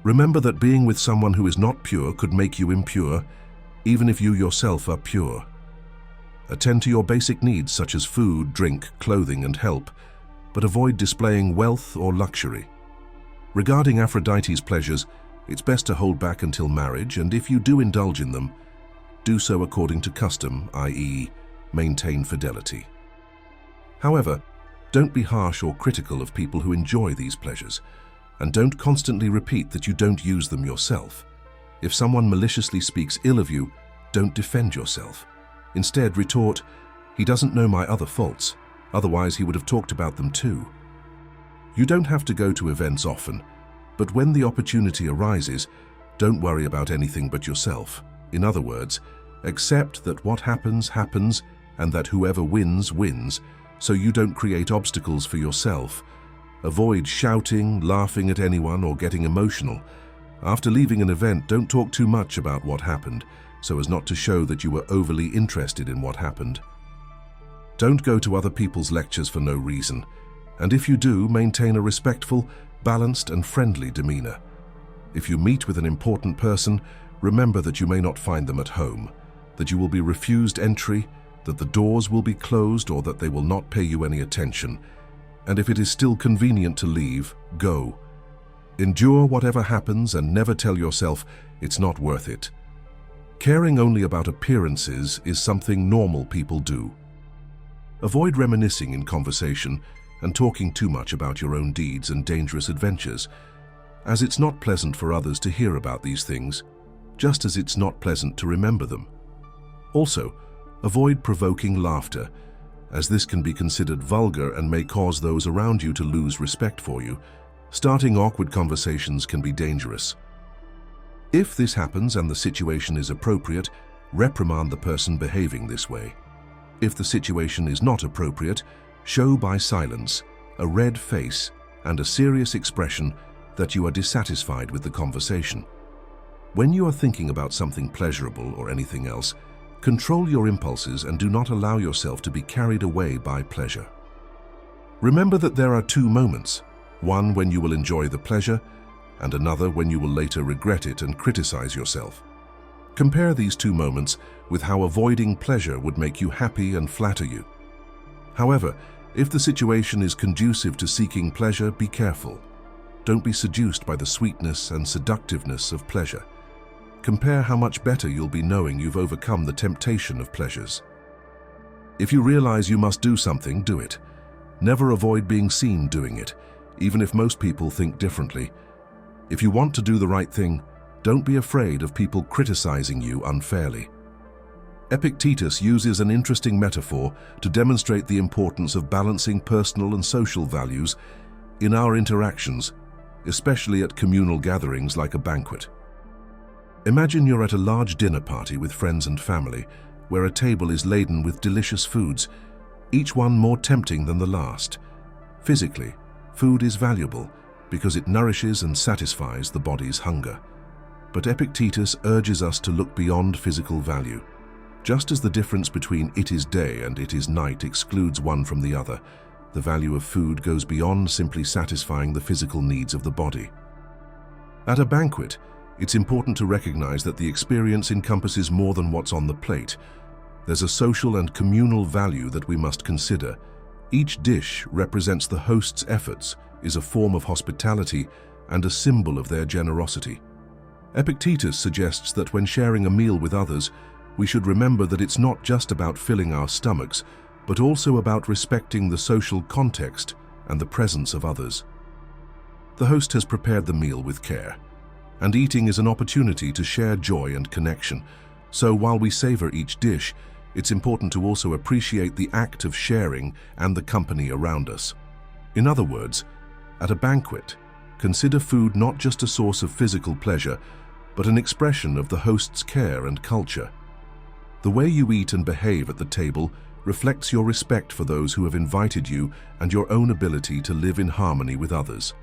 Remember that being with someone who is not pure could make you impure, even if you yourself are pure. Attend to your basic needs such as food, drink, clothing, and help, but avoid displaying wealth or luxury. Regarding Aphrodite's pleasures, it's best to hold back until marriage, and if you do indulge in them, do so according to custom, i.e., maintain fidelity. However, don't be harsh or critical of people who enjoy these pleasures, and don't constantly repeat that you don't use them yourself. If someone maliciously speaks ill of you, don't defend yourself. Instead, retort, "He doesn't know my other faults, otherwise he would have talked about them too." You don't have to go to events often, but when the opportunity arises, don't worry about anything but yourself. In other words, accept that what happens, happens, and that whoever wins, wins, so you don't create obstacles for yourself. Avoid shouting, laughing at anyone, or getting emotional. After leaving an event, don't talk too much about what happened, so as not to show that you were overly interested in what happened. Don't go to other people's lectures for no reason, and if you do, maintain a respectful, balanced, and friendly demeanor. If you meet with an important person, remember that you may not find them at home, that you will be refused entry, that the doors will be closed, or that they will not pay you any attention. And if it is still convenient to leave, go. Endure whatever happens and never tell yourself it's not worth it. Caring only about appearances is something normal people do. Avoid reminiscing in conversation and talking too much about your own deeds and dangerous adventures, as it's not pleasant for others to hear about these things, just as it's not pleasant to remember them. Also, avoid provoking laughter, as this can be considered vulgar and may cause those around you to lose respect for you. Starting awkward conversations can be dangerous. If this happens and the situation is appropriate, reprimand the person behaving this way. If the situation is not appropriate, show by silence, a red face, and a serious expression that you are dissatisfied with the conversation. When you are thinking about something pleasurable or anything else, control your impulses and do not allow yourself to be carried away by pleasure. Remember that there are two moments, one when you will enjoy the pleasure, and another when you will later regret it and criticize yourself. Compare these two moments with how avoiding pleasure would make you happy and flatter you. However, if the situation is conducive to seeking pleasure, be careful. Don't be seduced by the sweetness and seductiveness of pleasure. Compare how much better you'll be knowing you've overcome the temptation of pleasures. If you realize you must do something, do it. Never avoid being seen doing it, even if most people think differently. If you want to do the right thing, don't be afraid of people criticizing you unfairly. Epictetus uses an interesting metaphor to demonstrate the importance of balancing personal and social values in our interactions, especially at communal gatherings like a banquet. Imagine you're at a large dinner party with friends and family, where a table is laden with delicious foods, each one more tempting than the last. Physically, food is valuable because it nourishes and satisfies the body's hunger. But Epictetus urges us to look beyond physical value. Just as the difference between it is day and it is night excludes one from the other, the value of food goes beyond simply satisfying the physical needs of the body. At a banquet, it's important to recognize that the experience encompasses more than what's on the plate. There's a social and communal value that we must consider. Each dish represents the host's efforts, is a form of hospitality, and a symbol of their generosity. Epictetus suggests that when sharing a meal with others, we should remember that it's not just about filling our stomachs, but also about respecting the social context and the presence of others. The host has prepared the meal with care, and eating is an opportunity to share joy and connection. So while we savor each dish, it's important to also appreciate the act of sharing and the company around us. In other words, at a banquet, consider food not just a source of physical pleasure, but an expression of the host's care and culture. The way you eat and behave at the table reflects your respect for those who have invited you and your own ability to live in harmony with others.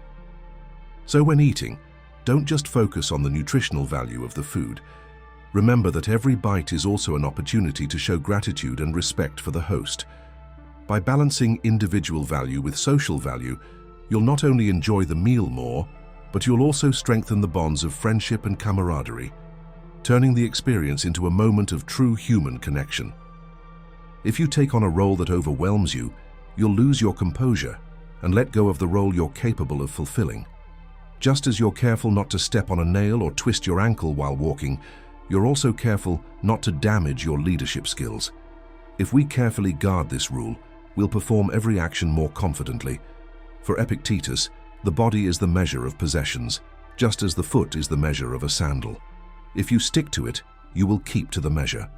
So when eating, don't just focus on the nutritional value of the food. Remember that every bite is also an opportunity to show gratitude and respect for the host. By balancing individual value with social value, you'll not only enjoy the meal more, but you'll also strengthen the bonds of friendship and camaraderie, turning the experience into a moment of true human connection. If you take on a role that overwhelms you, you'll lose your composure and let go of the role you're capable of fulfilling. Just as you're careful not to step on a nail or twist your ankle while walking, you're also careful not to damage your leadership skills. If we carefully guard this rule, we'll perform every action more confidently. For Epictetus, the body is the measure of possessions, just as the foot is the measure of a sandal. If you stick to it, you will keep to the measure.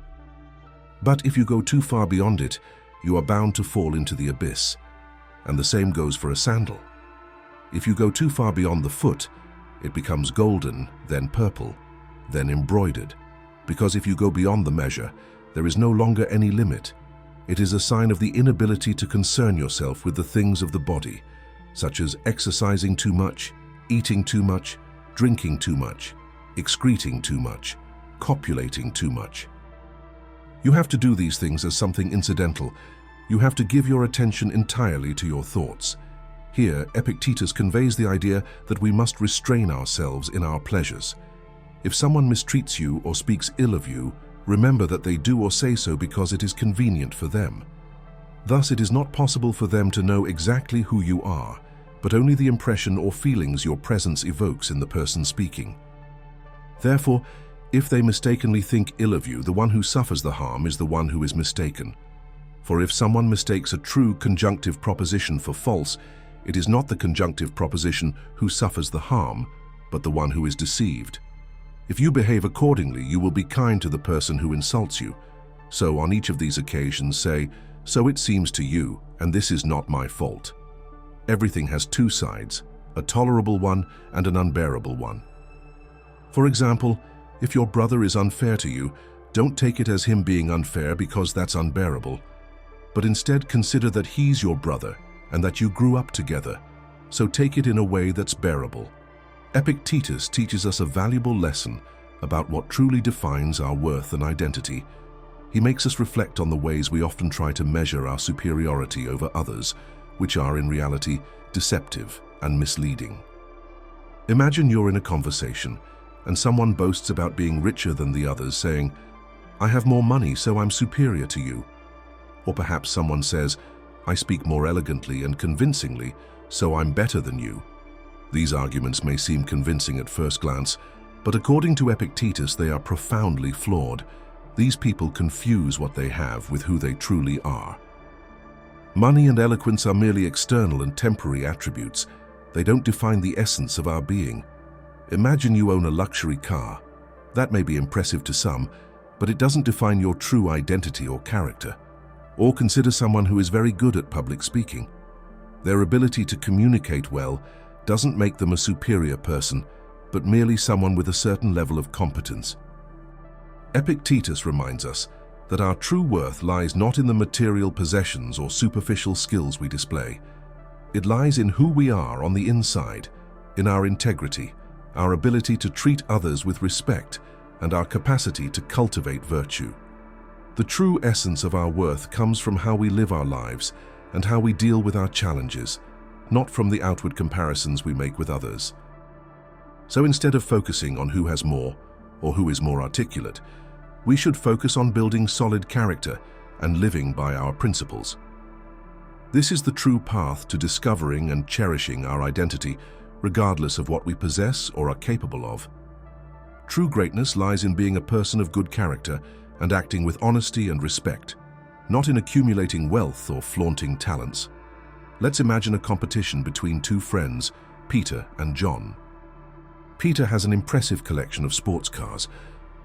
But if you go too far beyond it, you are bound to fall into the abyss. And the same goes for a sandal. If you go too far beyond the foot, it becomes golden, then purple, then embroidered. Because if you go beyond the measure, there is no longer any limit. It is a sign of the inability to concern yourself with the things of the body, such as exercising too much, eating too much, drinking too much, excreting too much, copulating too much. You have to do these things as something incidental. You have to give your attention entirely to your thoughts. Here, Epictetus conveys the idea that we must restrain ourselves in our pleasures. If someone mistreats you or speaks ill of you, remember that they do or say so because it is convenient for them. Thus, it is not possible for them to know exactly who you are, but only the impression or feelings your presence evokes in the person speaking. Therefore, if they mistakenly think ill of you, the one who suffers the harm is the one who is mistaken. For if someone mistakes a true conjunctive proposition for false, it is not the conjunctive proposition who suffers the harm, but the one who is deceived. If you behave accordingly, you will be kind to the person who insults you. So on each of these occasions say, "So it seems to you, and this is not my fault." Everything has two sides, a tolerable one and an unbearable one. For example, if your brother is unfair to you, don't take it as him being unfair because that's unbearable, but instead consider that he's your brother and that you grew up together, so take it in a way that's bearable. Epictetus teaches us a valuable lesson about what truly defines our worth and identity. He makes us reflect on the ways we often try to measure our superiority over others, which are in reality deceptive and misleading. Imagine you're in a conversation and someone boasts about being richer than the others, saying, "I have more money, so I'm superior to you." Or perhaps someone says, "I speak more elegantly and convincingly, so I'm better than you." These arguments may seem convincing at first glance, but according to Epictetus, they are profoundly flawed. These people confuse what they have with who they truly are. Money and eloquence are merely external and temporary attributes. They don't define the essence of our being. Imagine you own a luxury car. That may be impressive to some, but it doesn't define your true identity or character. Or consider someone who is very good at public speaking. Their ability to communicate well doesn't make them a superior person, but merely someone with a certain level of competence. Epictetus reminds us that our true worth lies not in the material possessions or superficial skills we display. It lies in who we are on the inside, in our integrity, our ability to treat others with respect, and our capacity to cultivate virtue. The true essence of our worth comes from how we live our lives and how we deal with our challenges, not from the outward comparisons we make with others. So instead of focusing on who has more or who is more articulate, we should focus on building solid character and living by our principles. This is the true path to discovering and cherishing our identity, regardless of what we possess or are capable of. True greatness lies in being a person of good character and acting with honesty and respect, not in accumulating wealth or flaunting talents. Let's imagine a competition between two friends, Peter and John. Peter has an impressive collection of sports cars,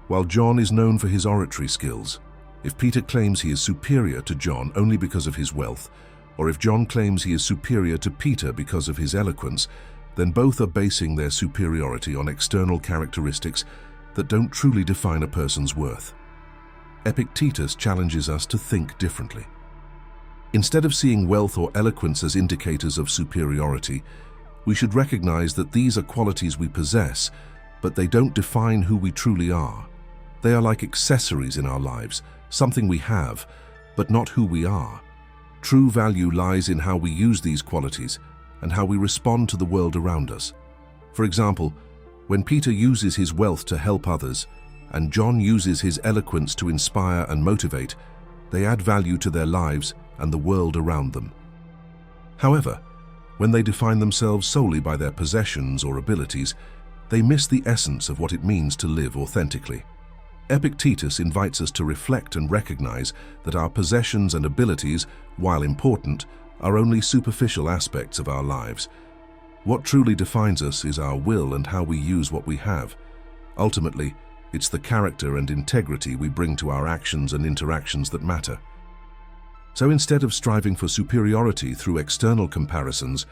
while John is known for his oratory skills. If Peter claims he is superior to John only because of his wealth, or if John claims he is superior to Peter because of his eloquence, then both are basing their superiority on external characteristics that don't truly define a person's worth. Epictetus challenges us to think differently. Instead of seeing wealth or eloquence as indicators of superiority, we should recognize that these are qualities we possess, but they don't define who we truly are. They are like accessories in our lives, something we have, but not who we are. True value lies in how we use these qualities and how we respond to the world around us. For example, when Peter uses his wealth to help others, and John uses his eloquence to inspire and motivate, they add value to their lives and the world around them. However, when they define themselves solely by their possessions or abilities, they miss the essence of what it means to live authentically. Epictetus invites us to reflect and recognize that our possessions and abilities, while important, are only superficial aspects of our lives. What truly defines us is our will and how we use what we have. Ultimately, It's the character and integrity we bring to our actions and interactions that matter. So instead of striving for superiority through external comparisons,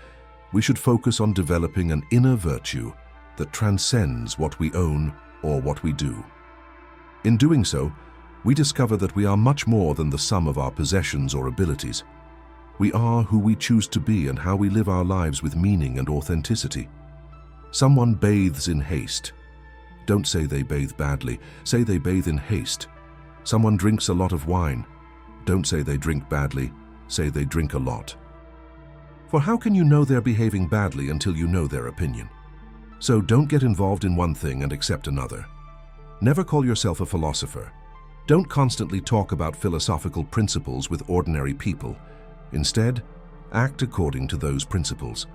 we should focus on developing an inner virtue that transcends what we own or what we do. In doing so, we discover that we are much more than the sum of our possessions or abilities. We are who we choose to be and how we live our lives with meaning and authenticity. Someone bathes in haste. Don't say they bathe badly, say they bathe in haste. Someone drinks a lot of wine. Don't say they drink badly, say they drink a lot. For how can you know they're behaving badly until you know their opinion? So don't get involved in one thing and accept another. Never call yourself a philosopher. Don't constantly talk about philosophical principles with ordinary people. Instead, act according to those principles.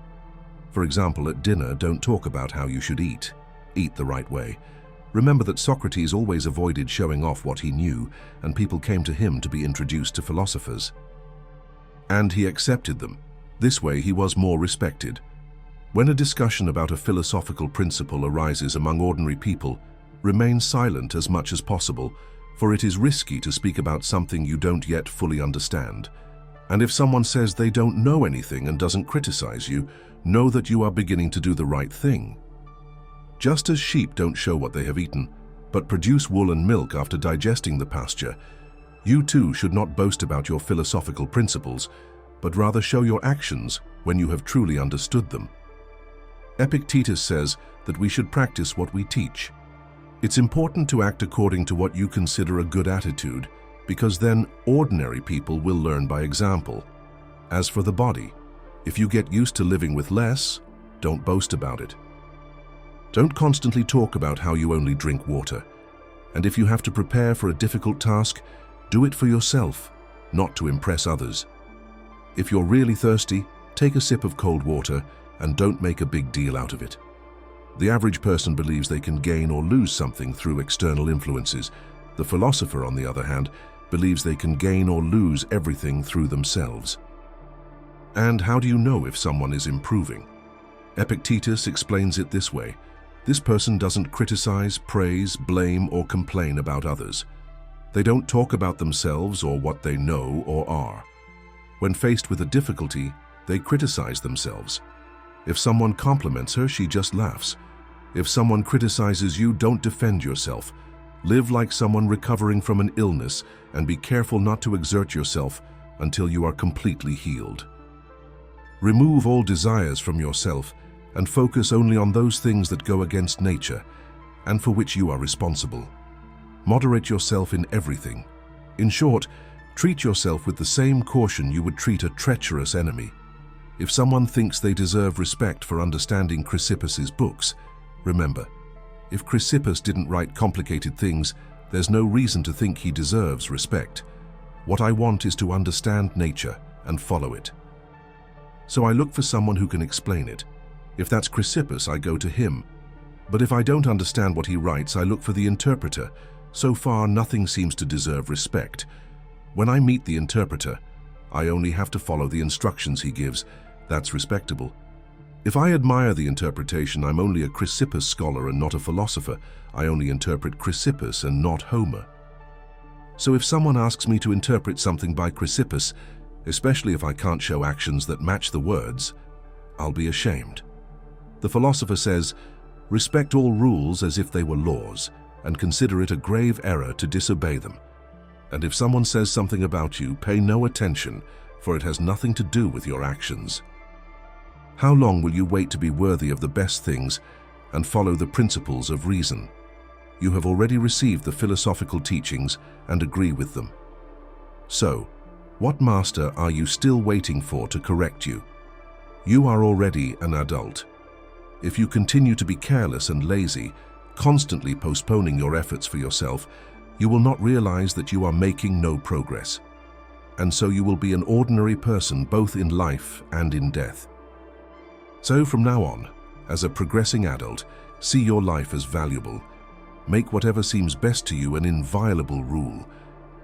For example, at dinner, don't talk about how you should eat. Eat the right way. Remember that Socrates always avoided showing off what he knew, and people came to him to be introduced to philosophers. And he accepted them. This way he was more respected. When a discussion about a philosophical principle arises among ordinary people, remain silent as much as possible, for it is risky to speak about something you don't yet fully understand. And if someone says they don't know anything and doesn't criticize you, know that you are beginning to do the right thing. Just as sheep don't show what they have eaten, but produce wool and milk after digesting the pasture, you too should not boast about your philosophical principles, but rather show your actions when you have truly understood them. Epictetus says that we should practice what we teach. It's important to act according to what you consider a good attitude, because then ordinary people will learn by example. As for the body, if you get used to living with less, don't boast about it. Don't constantly talk about how you only drink water. And if you have to prepare for a difficult task, do it for yourself, not to impress others. If you're really thirsty, take a sip of cold water and don't make a big deal out of it. The average person believes they can gain or lose something through external influences. The philosopher, on the other hand, believes they can gain or lose everything through themselves. And how do you know if someone is improving? Epictetus explains it this way. This person doesn't criticize, praise, blame, or complain about others. They don't talk about themselves or what they know or are. When faced with a difficulty, they criticize themselves. If someone compliments her, she just laughs. If someone criticizes you, don't defend yourself. Live like someone recovering from an illness and be careful not to exert yourself until you are completely healed. Remove all desires from yourself and focus only on those things that go against nature and for which you are responsible. Moderate yourself in everything. In short, treat yourself with the same caution you would treat a treacherous enemy. If someone thinks they deserve respect for understanding Chrysippus's books, remember, if Chrysippus didn't write complicated things, there's no reason to think he deserves respect. What I want is to understand nature and follow it. So I look for someone who can explain it. If that's Chrysippus, I go to him. But if I don't understand what he writes, I look for the interpreter. So far, nothing seems to deserve respect. When I meet the interpreter, I only have to follow the instructions he gives. That's respectable. If I admire the interpretation, I'm only a Chrysippus scholar and not a philosopher. I only interpret Chrysippus and not Homer. So if someone asks me to interpret something by Chrysippus, especially if I can't show actions that match the words, I'll be ashamed. The philosopher says, respect all rules as if they were laws, and consider it a grave error to disobey them. And if someone says something about you, pay no attention, for it has nothing to do with your actions. How long will you wait to be worthy of the best things and follow the principles of reason? You have already received the philosophical teachings and agree with them. So, what master are you still waiting for to correct you? You are already an adult. If you continue to be careless and lazy, constantly postponing your efforts for yourself, you will not realize that you are making no progress. And so you will be an ordinary person both in life and in death. So from now on, as a progressing adult, see your life as valuable. Make whatever seems best to you an inviolable rule.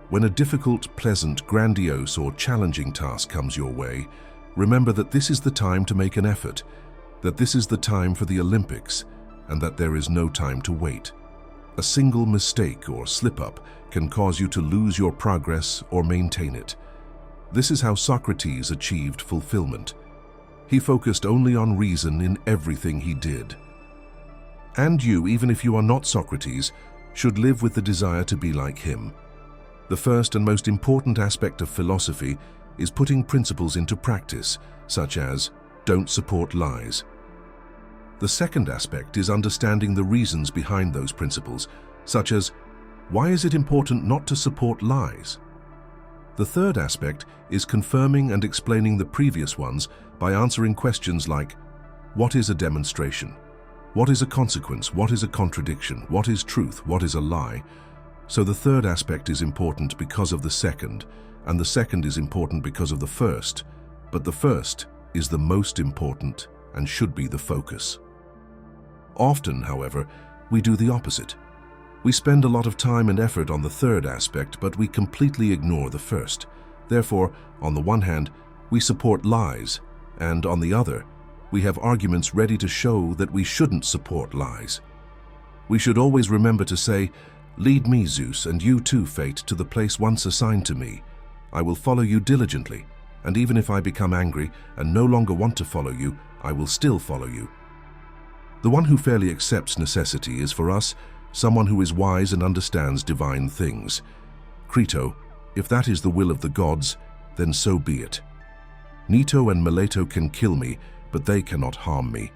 When a difficult, pleasant, grandiose, or challenging task comes your way, remember that this is the time to make an effort, that this is the time for the Olympics, and that there is no time to wait. A single mistake or slip-up can cause you to lose your progress or maintain it. This is how Socrates achieved fulfillment. He focused only on reason in everything he did. And you, even if you are not Socrates, should live with the desire to be like him. The first and most important aspect of philosophy is putting principles into practice, such as, don't support lies. The second aspect is understanding the reasons behind those principles, such as, why is it important not to support lies? The third aspect is confirming and explaining the previous ones by answering questions like, what is a demonstration? What is a consequence? What is a contradiction? What is truth? What is a lie? So the third aspect is important because of the second, and the second is important because of the first, but the first is the most important and should be the focus. Often, however, we do the opposite. We spend a lot of time and effort on the third aspect, but we completely ignore the first. Therefore, on the one hand, we support lies, and on the other, we have arguments ready to show that we shouldn't support lies. We should always remember to say, lead me, Zeus, and you too, Fate, to the place once assigned to me. I will follow you diligently, and even if I become angry and no longer want to follow you, I will still follow you. The one who fairly accepts necessity is for us someone who is wise and understands divine things. Crito, if that is the will of the gods, then so be it. Nito and Mileto can kill me, but they cannot harm me.